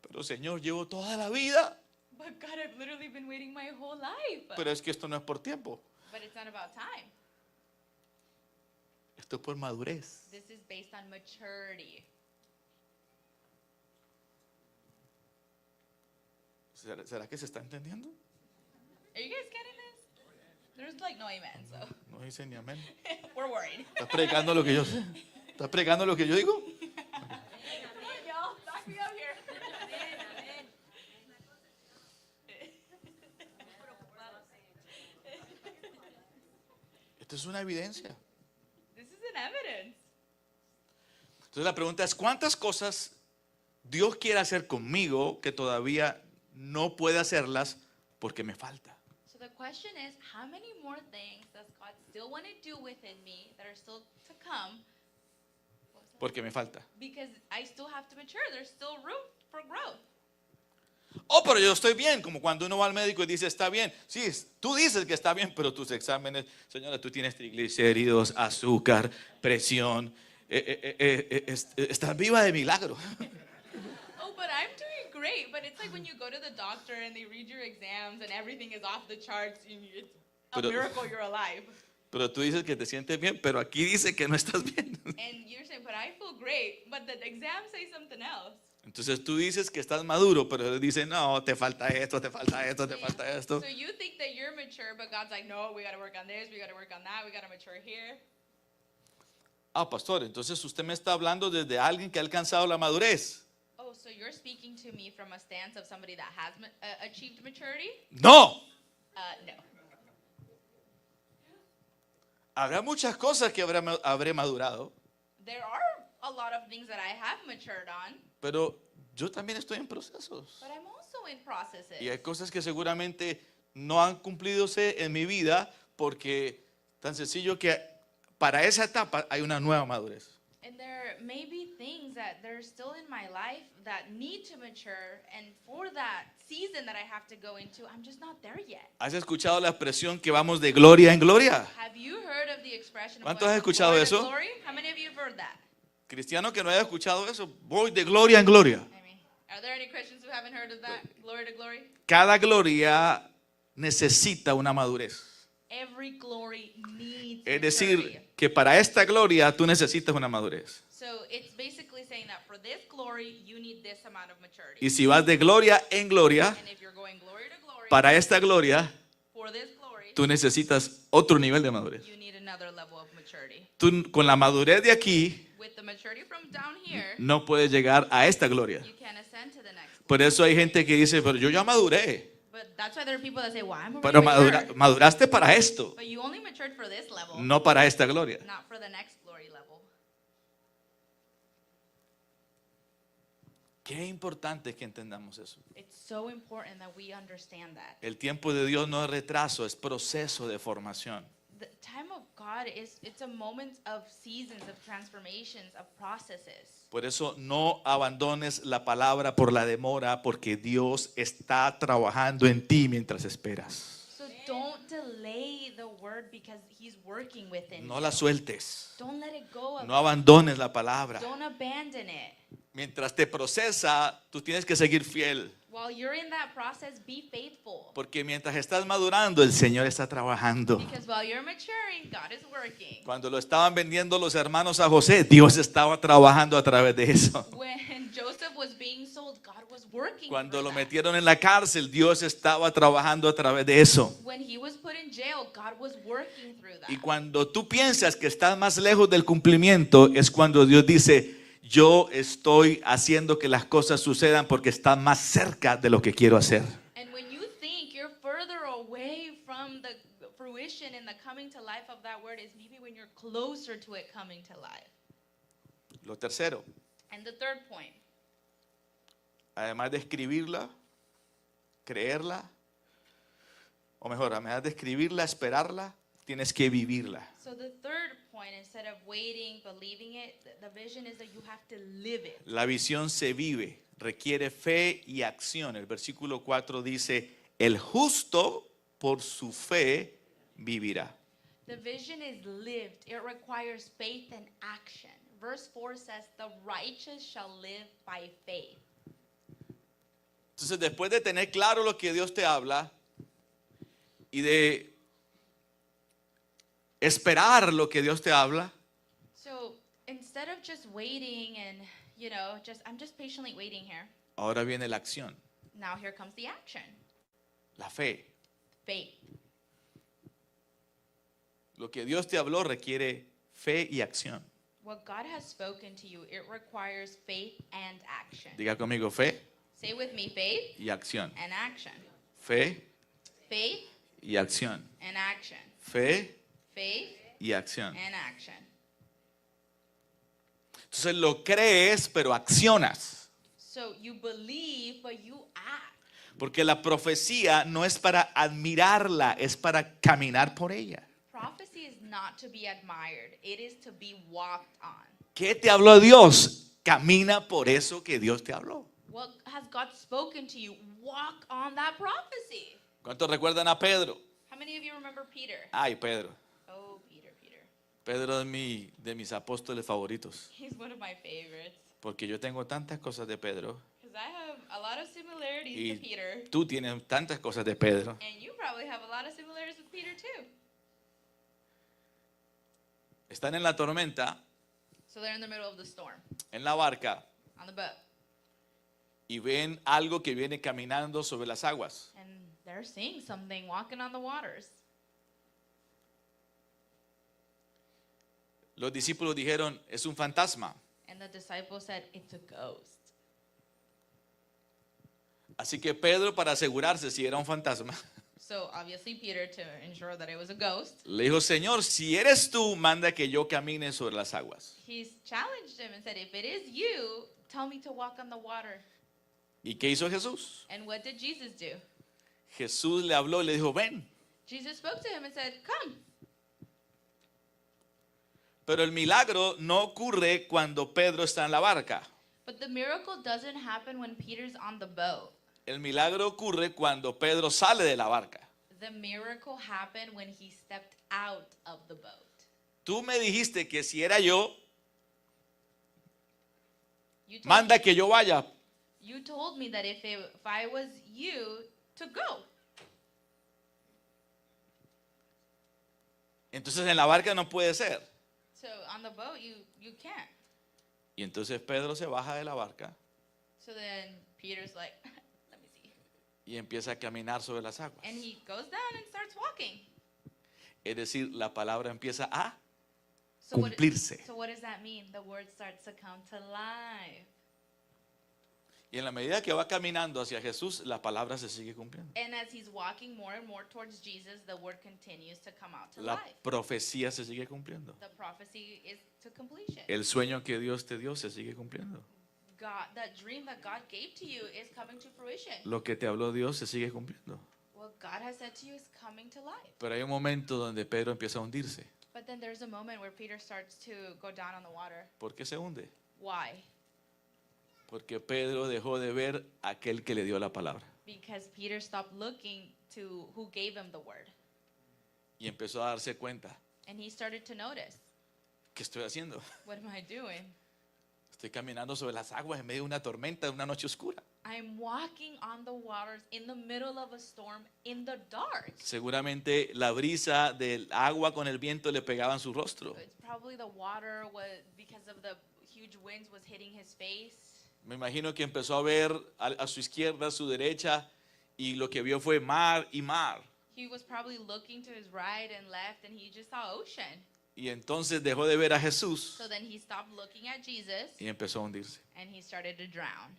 Pero Señor, llevo toda la vida, But God, I've literally been waiting my whole life. pero es que esto no es por tiempo, But it's not about time. esto es por madurez. This is based on maturity. ¿Será que se está entendiendo? Are you guys getting this? There's like no amen, so No dice ni amén. we're worried. ¿Estás predicando lo que yo sé? ¿Estás predicando lo que yo digo? Y'all, back me up here. Esto es una evidencia. This is an evidence. Entonces la pregunta es, ¿cuántas cosas Dios quiere hacer conmigo que todavía no puede hacerlas porque me falta? So the question is, how many more things does God still want to do within me that are still to come? What was that? Porque me falta. Because I still have to mature. There's still room for growth. Oh, pero yo estoy bien, como cuando uno va al médico y dice, está bien. Sí, tú dices que está bien, pero tus exámenes, señora, tú tienes triglicéridos, azúcar, presión, estás viva de milagro. Oh, but I'm doing great. But it's like when you go to the doctor and they read your exams and everything is off the charts, and it's a Pero- miracle you're alive. Pero tú dices que te sientes bien, pero aquí dice que no estás bien. And you're saying, but I feel great. But the exams say something else. Entonces tú dices que estás maduro, pero él dice, no, te falta esto, te falta esto, te falta esto. So you think that you're mature, but God's like, no, we got to work on this, we got to work on that, we got to mature here. Ah, pastor, entonces usted me está hablando desde alguien que ha alcanzado la madurez. Oh, so you're speaking to me from a stance of somebody that has achieved maturity? No, No. habrá muchas cosas que habré madurado, There are a lot of things that I have matured on, pero yo también estoy en procesos. but I'm also in processes. Y hay cosas que seguramente no han cumplidose en mi vida porque tan sencillo que para esa etapa hay una nueva madurez. And there may be things that they're still in my life that need to mature, and for that season that I have to go into, I'm just not there yet. ¿Has escuchado la expresión que vamos de gloria en gloria? Have you heard of the expression of ¿Cuántos going han from escuchado glory to eso? glory? How many of you have heard that? Cristiano que no haya escuchado eso, voy de gloria en gloria. I mean, are there any Christians who haven't heard of that? Glory to glory? Cada gloria necesita una madurez. Every glory needs Es maturity. decir, que para esta gloria tú necesitas una madurez. So it's basically saying that for this glory, you need this amount of maturity. Y si vas de gloria en gloria, And if you're going glory to glory, para esta gloria for this glory, tú necesitas otro nivel de madurez. you need another level of maturity. Tú con la madurez de aquí With the maturity from down here, no puedes llegar a esta gloria. you can ascend to the next. Por eso hay gente que dice, pero yo ya maduré. But that's why there are people that say, well, I'm already Pero mature. maduraste para esto, But you only matured for this level, no para esta gloria. not for the next glory level. Qué importante que entendamos eso. It's so important that we understand that. El tiempo de Dios no es retraso, es proceso de formación. The time of God it's a moment of seasons, of transformations, of processes. Por eso no abandones la palabra por la demora, porque Dios está trabajando en ti mientras esperas. So don't delay the word because he's working within No you. la sueltes, Don't let it go. no abandones la palabra. Don't abandon it. Mientras te procesa, tú tienes que seguir fiel, While you're in that process, be faithful. porque mientras estás madurando, el Señor está trabajando. Because while you're maturing, God is working. Cuando lo estaban vendiendo los hermanos a José, Dios estaba trabajando a través de eso. When Joseph was being sold, God was working. Cuando through lo that. metieron en la cárcel, Dios estaba trabajando a través de eso. When he was put in jail, God was working through that. that. Y cuando tú piensas que estás más lejos del cumplimiento, es cuando Dios dice, yo estoy haciendo que las cosas sucedan porque estás más cerca de lo que quiero hacer. And when you think you're further away from the fruition and the coming to life of that word is maybe when you're closer to it coming to life. Lo tercero, And the third point, además de escribirla, creerla, o mejor, además de escribirla, esperarla, tienes que vivirla. so the third point, instead of waiting, believing it, the vision is that you have to live it. La visión se vive, requiere fe y acción. El versículo 4 dice, el justo por su fe vivirá. The vision is lived. It requires faith and action. Verse 4 says, the righteous shall live by faith. Entonces, después de tener claro lo que Dios te habla y de esperar lo que Dios te habla, So instead of just waiting and, I'm just patiently waiting here. ahora viene la acción, Now here comes the action. la fe. Faith. Lo que Dios te habló requiere fe y acción. What God has spoken to you, it requires faith and action. Diga conmigo fe Say with me, faith y acción. and action. Fe Faith y acción. and action. Fe Faith y acción. and action. Entonces lo crees, pero accionas. So you believe, but you act. Porque la profecía no es para admirarla, es para caminar por ella. Prophecy is not to be admired. It is to be walked on. ¿Qué te habló Dios? Camina por eso que Dios te habló. What has God spoken to you? Walk on that prophecy. ¿Cuántos recuerdan a Pedro? How many of you remember Peter? Ay, Pedro. Oh, Peter, Peter. Pedro es de mis apóstoles favoritos. He's one of my favorites. Porque yo tengo tantas cosas de Pedro. Because I have a lot of similarities Y to Peter. tú tienes tantas cosas de Pedro. And you probably have a lot of similarities with Peter too. Están en la tormenta, So they're in the middle of the storm, en la barca, on the boat. y ven algo que viene caminando sobre las aguas. And they're seeing something walking on the waters. Los discípulos dijeron, es un fantasma. And the disciples said, it's a ghost. Así que Pedro, para asegurarse si era un fantasma, So obviously Peter, to ensure that it was a ghost, le dijo, Señor, si eres tú, manda que yo camine sobre las aguas. he's challenged him and said, if it is you, tell me to walk on the water. ¿Y qué hizo Jesús? And what did Jesus do? Jesús le habló y le dijo, ven. Jesus spoke to him and said, come. Pero el milagro no ocurre cuando Pedro está en la barca. But the miracle doesn't happen when Peter's on the boat. El milagro ocurre cuando Pedro sale de la barca. The miracle happened when he stepped out of the boat. Tú me dijiste que si era yo, You told, manda que yo vaya. you told me that if I was you, to go. Entonces en la barca no puede ser. So on the boat, you can't. Y entonces Pedro se baja de la barca So then Peter's like, let me see. y empieza a caminar sobre las aguas. And he goes down and starts walking. Es decir, la palabra empieza a So cumplirse. so what does that mean? The word starts to come to life. Y en la medida que va caminando hacia Jesús, la palabra se sigue cumpliendo. And as he's walking more and more towards Jesus, the word continues to come out to La life. profecía se sigue cumpliendo. The prophecy is to completion. El sueño que Dios te dio se sigue cumpliendo. God, that dream that God gave to you is coming to fruition. Lo que te habló Dios se sigue cumpliendo. What God has said to you is coming to life. Pero hay un momento donde Pedro empieza a hundirse. But then there's a moment where Peter starts to go down on the water. ¿Por qué se hunde? Why? Porque Pedro dejó de ver a aquel que le dio la palabra. Because Peter stopped looking to who gave him the word. Y empezó a darse cuenta. And he started to notice, ¿Qué estoy haciendo? what am I doing? Estoy caminando sobre las aguas en medio de una tormenta, de una noche oscura. I'm walking on the waters in the middle of a storm in the dark. Seguramente la brisa del agua con el viento le pegaba en su rostro. It's probably the water was because of the huge winds was hitting his face. Me imagino que empezó a ver a su izquierda, a su derecha, y lo que vio fue mar y mar. He was probably looking to his right and left, and he just saw ocean. Y entonces dejó de ver a Jesús So then he stopped looking at Jesus, y empezó a hundirse. and he started to drown.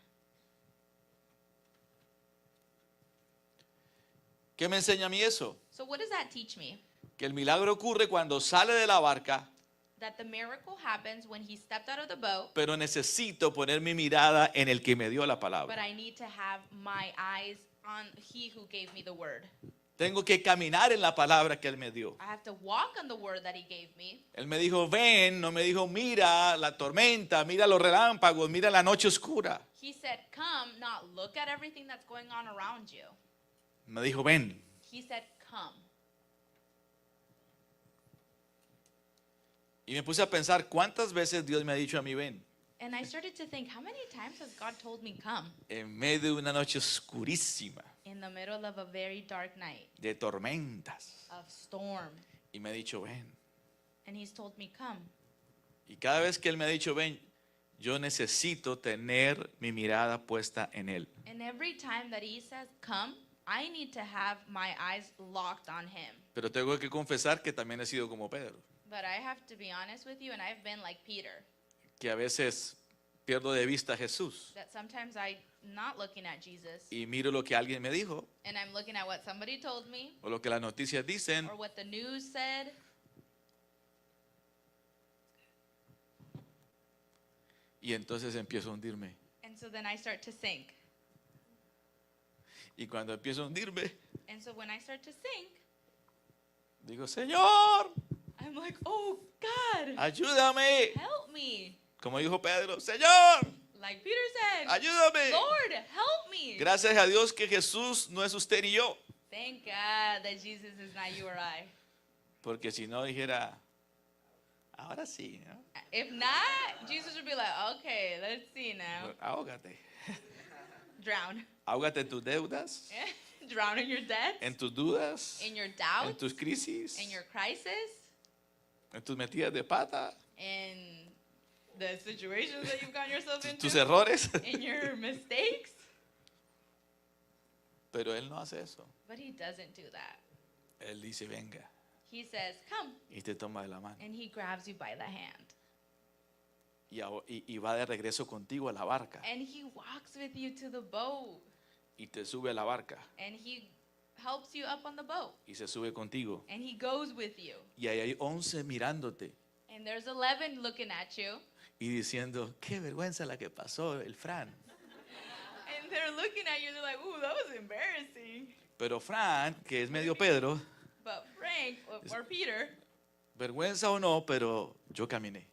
¿Qué me enseña a mí eso? So what does that teach me? Que el milagro ocurre cuando sale de la barca, That the miracle happens when he stepped out of the boat, pero necesito poner mi mirada en el que me dio la but palabra. I need to have my eyes on he who gave me the word. Tengo que caminar en la palabra que Él me dio. I have to walk on the word that he gave me. Él me dijo, ven, no me dijo, mira la tormenta, mira los relámpagos, mira la noche oscura. He said, come, not look at everything that's going on around you. Me dijo, ven. He said, come. Y me puse a pensar, ¿cuántas veces Dios me ha dicho a mí, ven? And I started to think, how many times has God told me come? En medio de una noche oscurísima, In the middle of a very dark night de tormentas. of storm. Y me ha dicho, ven. And he's told me, come. Y cada vez que Él me ha dicho, ven, yo necesito tener mi mirada puesta en Él. And every time that he says, come, I need to have my eyes locked on him. Pero tengo que confesar que también he sido como Pedro, But I have to be honest with you, and I've been like Peter, que a veces pierdo de vista a Jesús that sometimes I'm not looking at Jesus, y miro lo que alguien me dijo and I'm looking at what somebody told me, o lo que las noticias dicen or what the news said, y entonces empiezo a hundirme. and so then I start to sink. Y cuando empiezo a hundirme, And so when I start to sink, digo, Señor, I'm like, oh God, ayúdame. help me. Como dijo Pedro, Señor, Like Peter said, ayúdame. Lord, help me. Gracias a Dios que Jesús no es usted y yo. Thank God that Jesus is not you or I. Porque si no dijera, ahora sí, ¿no? If not, Jesus would be like, okay, let's see now. Ahógate. Drown. Ahógate en tus deudas, Drown in your debts, en tus dudas, in your en doubts, tus crisis, in your crisis, en tus metidas de pata, in the situations that you've gotten yourself tus into, errores. in your mistakes. Pero Él no hace eso. But he doesn't do that. Él dice, venga, He says, come, y te toma de la mano. and he grabs you by the hand. Y va de regreso contigo a la barca. And he walks with you to the boat. Y te sube a la barca. And he helps you up on the boat. Y se sube contigo. And he goes with you. Y ahí hay 11 mirándote. And there's 11 looking at you. Y diciendo, qué vergüenza la que pasó el Fran. And they're looking at you. They're like, ooh, that was embarrassing. Pero Fran, que es medio Pedro, But Frank, or Peter, vergüenza o no, pero yo caminé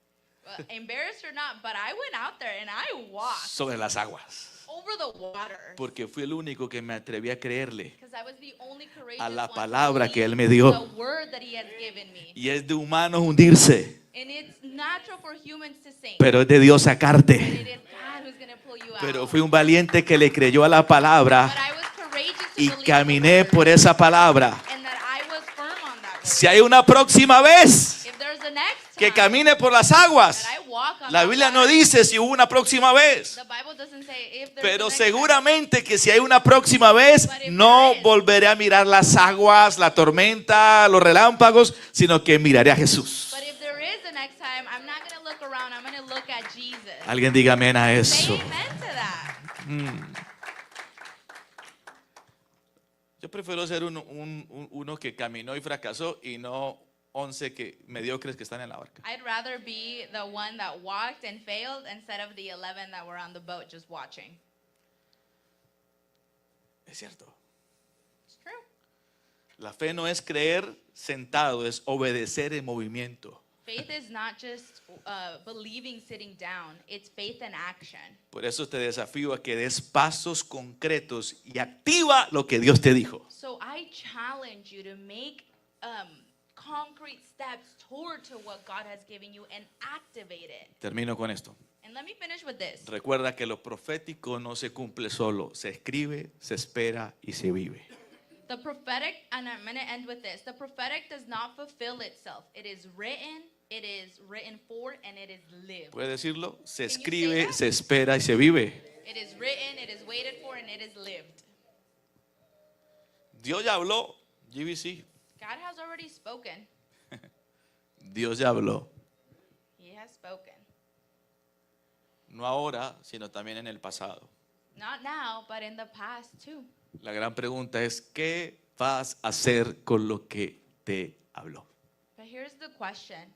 embarrassed or not, but I went out there and I walked sobre las aguas. over the water. Porque fui el único que me atreví a creerle Because I was the only courageous a la one to palabra que believe Él me dio. the word that he has given me. Y es de humanos hundirse, And it's natural for humans to sink. pero es de Dios But sacarte. it is God who's going to pull you Pero out. fui un valiente que le creyó a la palabra But I was courageous to y believe caminé the por word, esa palabra. and that I was firm on that word. Si hay una próxima vez If there's a next que time camine por las aguas, that I walk on la that Biblia no water, dice si hubo una próxima vez, the Bible doesn't say if there's pero a next time. seguramente que si hay una próxima vez, no volveré a mirar las aguas, la tormenta, los relámpagos, sino que miraré a Jesús. But if there is a next time, I'm not going to look around. I'm going to look at Jesus. Alguien diga amén a Say eso. amen to that. Yo prefiero ser uno que caminó y fracasó y no 11 mediocres que están en la barca. I'd rather be the one that walked and failed instead of the 11 that were on the boat just watching. Es cierto. It's true. La fe no es creer sentado, es obedecer en movimiento. Faith is not just believing sitting down. It's faith in action. Por eso te desafío a que des pasos concretos y activa lo que Dios te dijo. So I challenge you to make concrete steps toward to what God has given you and activate it. Termino con esto. And let me finish with this. Recuerda que lo profético no se cumple solo, se escribe, se espera y se vive. The prophetic, and I'm going to end with this. The prophetic does not fulfill itself. It is written for, and it is lived. ¿Puede decirlo? Se Can you say escribe, that? se espera y se vive. It is written, it is waited for, and it is lived. Dios ya habló, GBC, God has already spoken. Dios ya habló. He has spoken. No ahora, sino también en el pasado. Not now, but in the past too. La gran pregunta es, ¿qué vas a hacer con lo que te habló? But here's the question.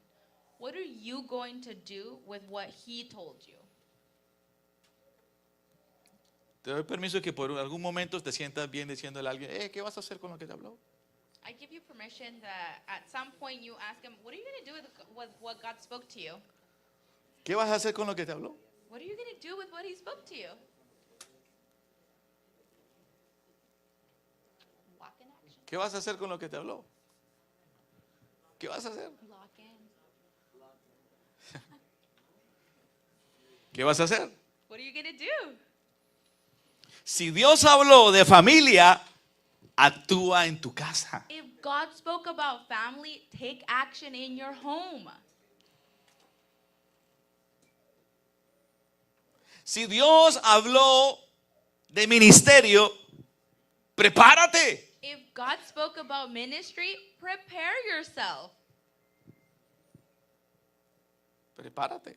What are you going to do with what he told you? Te doy permiso que por algún momento te sientas bien diciéndole a alguien, ¿qué vas a hacer con lo que te habló? I give you permission that at some point you ask him, what are you going to do with what God spoke to you? ¿Qué vas a hacer con lo que te habló? What are you going to do with what he spoke to you? Walk in action. ¿Qué vas a hacer con lo que te habló? ¿Qué vas a hacer? Lock in. ¿Qué vas a hacer? What are you going to do? Si Dios habló de familia, actúa en tu casa. If God spoke about family, take action in your home. Si Dios habló de ministerio, prepárate. If God spoke about ministry, prepare yourself. Prepárate.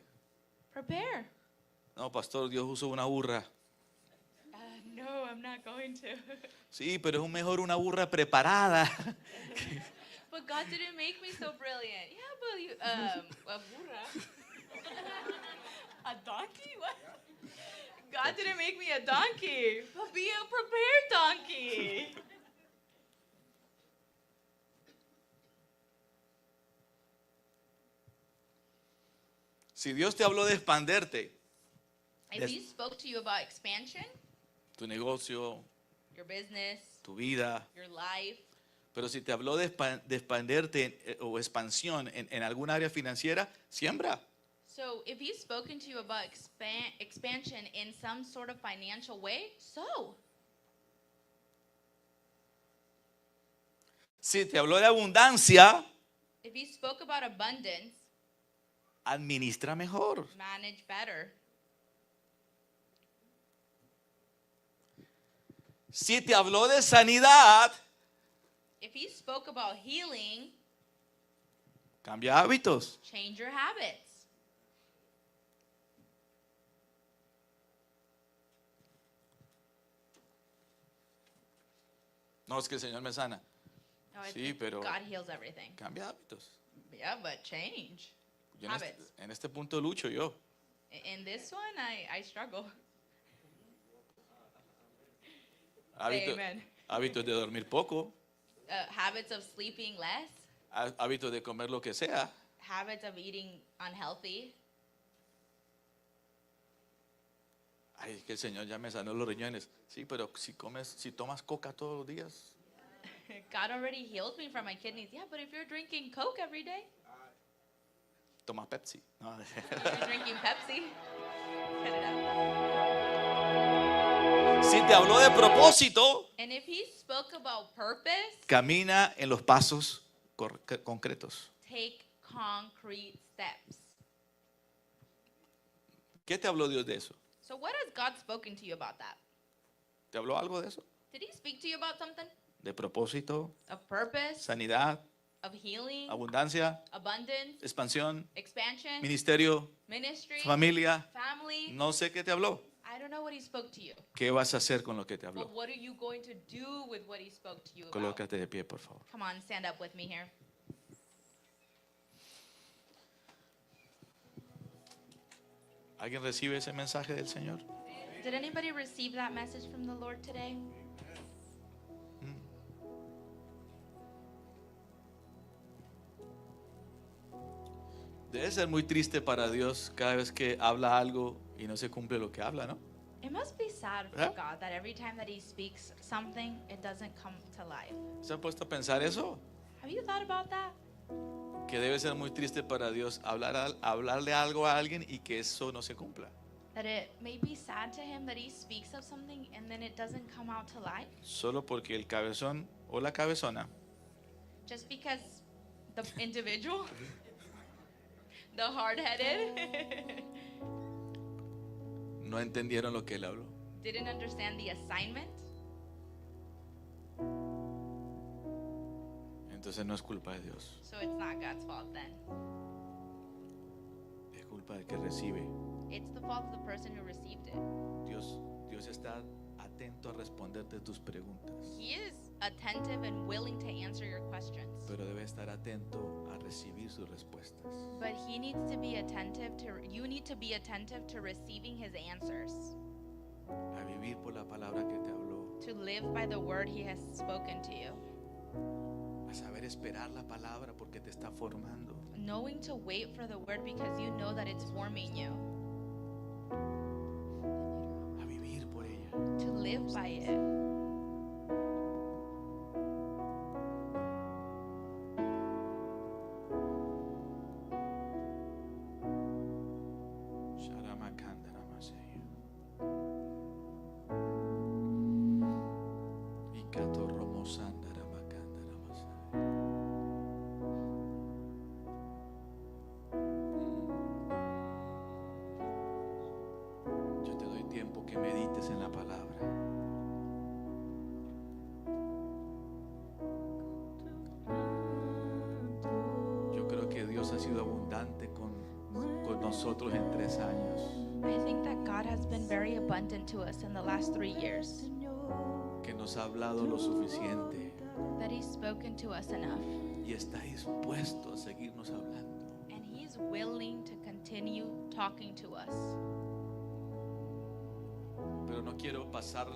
Prepare. No, pastor, Dios usó una burra. No, I'm not going to. Sí, pero es mejor una burra preparada. But God didn't make me so brilliant. Yeah, but you, a burra. A donkey? What? God didn't make me a donkey. But be a prepared donkey. Si Dios te habló de expanderte, If he spoke to you about expansion, tu negocio, your business, tu vida, your life, pero si te habló de expanderte o expansión en algún área financiera, siembra. so if he's spoken to you about expansion in some sort of financial way, sow. Si te habló de abundancia, If he spoke about abundance, administra mejor. manage better. Si te habló de sanidad, If he spoke about healing, cambia hábitos. change your habits. No, es que el Señor me sana. No, it's- Sí, pero- God heals everything. Cambia hábitos. Yeah, but change. Yo Habits. en este punto lucho yo. In this one, I struggle. Amen. Hábitos de dormir poco, Habits of sleeping less, hábitos de comer lo que sea. habits of eating unhealthy. Ay, es que el Señor ya me sanó los riñones. Sí, pero si tomas coca todos los días, God already healed me from my kidneys. Yeah, but if you're drinking Coke every day, tomas Pepsi. No. you're drinking Pepsi. Cut it out. Si te habló de propósito, And if he spoke about purpose, camina en los pasos concretos. take concrete steps. ¿Qué te habló Dios de eso? So what has God spoken to you about that? ¿Te habló algo de eso? Did he speak to you about something? De propósito, Of purpose, sanidad, of healing, abundancia, abundance, expansión, expansion, ministerio, ministry, familia. family? No sé qué te habló. I don't know what he spoke to you. ¿Qué vas a hacer con lo que te But habló? what are you going to do with what he spoke to you about? Colócate de pie, por favor. Come on, stand up with me here. ¿Alguien recibe ese mensaje del Señor? Did anybody receive that message from the Lord today? Debe ser muy triste para Dios cada vez que habla algo y no se cumple lo que habla, ¿no? It must be sad for Huh? God that every time that he speaks something, it doesn't come to life. ¿Se han puesto a pensar eso? Have you thought about that? Que debe ser muy triste para Dios hablarle algo a alguien y que eso no se cumpla. That it may be sad to him that he speaks of something and then it doesn't come out to life Solo porque el cabezón o la cabezona just because the individual, the hard-headed, no entendieron lo que él habló. didn't understand the assignment. Entonces no es culpa de Dios, So it's not God's fault then. es culpa del que recibe. It's the fault of the person who received it. Dios está atento a responderte tus preguntas, He is attentive and willing to answer your questions. pero debe estar atento a recibir sus respuestas. But he needs to be attentive to, you need to be attentive to receiving his answers. A vivir por la palabra que te habló, To live by the word he has spoken to you. a saber esperar la palabra porque te está formando. Knowing to wait for the word because you know that it's forming you. A vivir por ella. To live by it. Sharamakandaramasaya. Ikatoromosandaramakandaramasaya. Yo te doy tiempo que medites en la palabra. Yo creo que Dios ha sido abundante con nosotros en 3 años. I think that God has been very abundant to us in the last 3 years. Que nos ha hablado lo suficiente That he's spoken to us enough. y está dispuesto a seguirnos hablando. And he's willing to continue talking to us. Pero no quiero pasar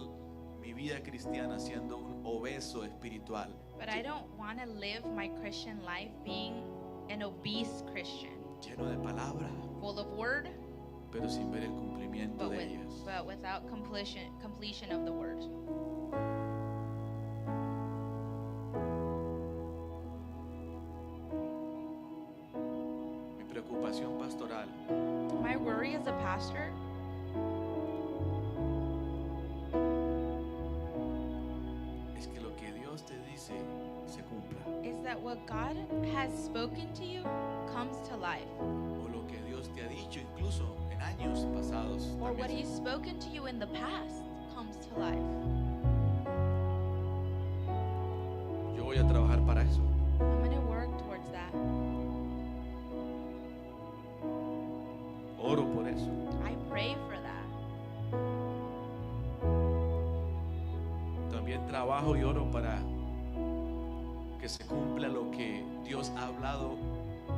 mi vida cristiana siendo un obeso espiritual. But I don't want to live my Christian life being an obese Christian, Lleno de palabra, full of word, pero sin ver el cumplimiento de ellas. but without completion of the word. Mi preocupación pastoral My worry as a pastor es que lo que Dios te dice se cumpla. is that what God has spoken to you comes to life, O lo que Dios te ha dicho incluso en años pasados. or también what se he's spoken to you in the past comes to life. Yo voy a trabajar para eso. I'm going to work towards that. Oro por eso. I pray for that. También trabajo y oro para que se cumpla lo que Dios ha hablado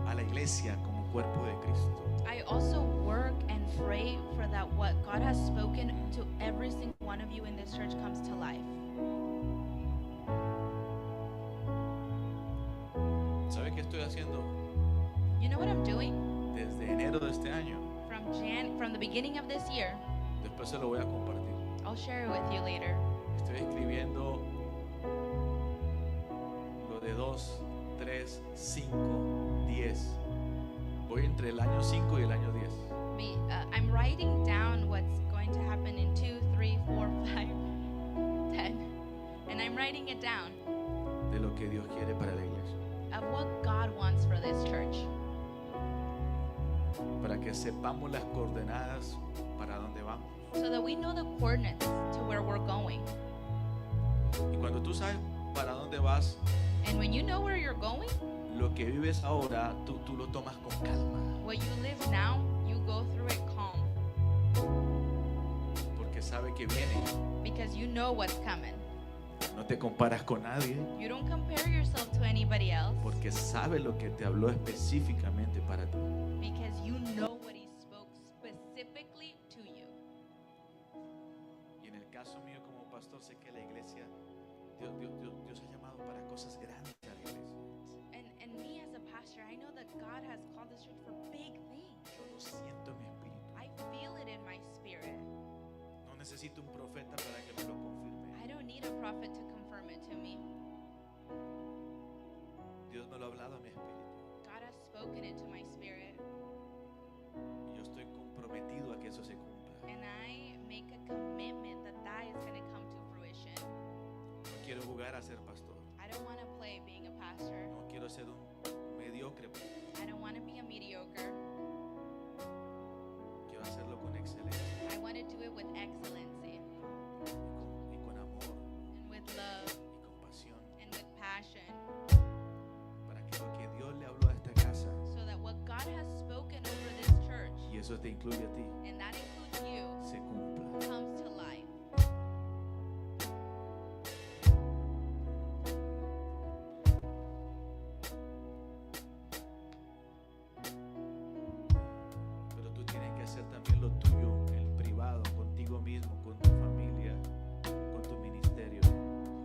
a la iglesia como cuerpo de Cristo. I also work and pray for that what God has spoken to every single one of you in this church comes to life. ¿Sabe qué estoy haciendo? You know what I'm doing? Desde enero de este año. From the beginning of this year, Después se lo voy a compartir. I'll share it with you later. Estoy escribiendo lo de 2, 3, 5, 10. Voy entre el año 5 y el año 10. I'm writing down what's going to happen in 2, 3, 4, 5, 10. And I'm writing it down De lo que Dios quiere para la iglesia. of what God wants for this church. Para que sepamos las coordenadas para dónde vamos. So that we know the coordinates to where we're going. Y cuando tú sabes para dónde vas, And when you know where you're going, lo que vives ahora, tú lo tomas con calma. what you live now, you go through it calm. Porque sabe que viene. Because you know what's coming. No te comparas con nadie. You don't compare yourself to anybody else. Porque sabe lo que te habló específicamente para ti. Because you know what he spoke specifically to you. Y en el caso mío como pastor, sé que la iglesia, Dios ha llamado para cosas grandes a la iglesia. And me as a pastor, I know that God has called this church for big things. Yo lo siento en mi espíritu. I feel it in my spirit. No necesito un profeta para que me lo confirme. I don't need a prophet to confirm it to me. Dios me lo ha hablado a mi espíritu. God has spoken it to my spirit. Y yo estoy comprometido a que eso se cumpla. And I make a commitment that that is going to come to fruition. No quiero jugar a ser pastor. I don't want to play being a pastor. No quiero ser un mediocre. I don't want to be a mediocre. Quiero hacerlo con excelencia I want to do it with excellency y con amor and with love y con pasión. and with passion. eso te incluye a ti, and that includes you, se cumpla. comes to life. Pero tú tienes que hacer también lo tuyo, el privado, contigo mismo, con tu familia, con tu ministerio.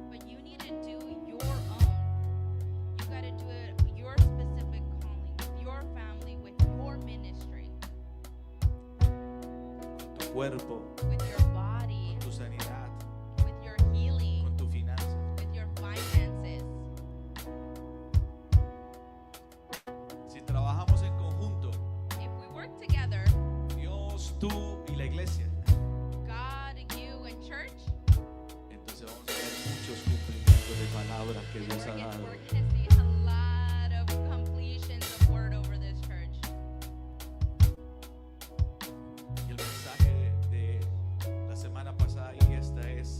But you need to do your own. You got to do it your specific calling, with your family, with your ministry, Con tu cuerpo, with your body, con tu sanidad, with your healing, con tu finanza. with your finances. Si trabajamos en conjunto, If we work together, Dios, tú y la iglesia, God, you, and church, entonces vamos a ver muchos cumplimientos de palabras que Dios ha we're dado. going to see a lot of completions of word over this church. Y el mensaje de la semana pasada y esta es: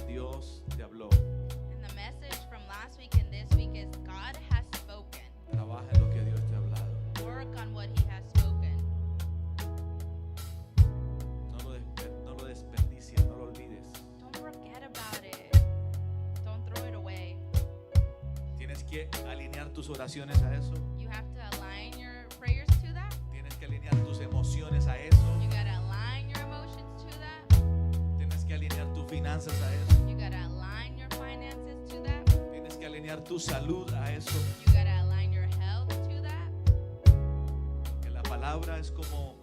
Dios te habló. And the message from last week and this week is God has spoken. Trabaja en lo que Dios te ha hablado. Work on what He has spoken. No lo desperdicies, no lo olvides. Don't forget about it. Don't throw it away. Tienes que alinear tus oraciones a eso. You have to align your prayers to that. Tienes que alinear tus emociones a eso. You gotta align your emotions to that. Tienes que alinear tus finanzas a eso. You gotta align your finances to that. Tienes que alinear tu salud a eso. You gotta align your health to that. Que la palabra es como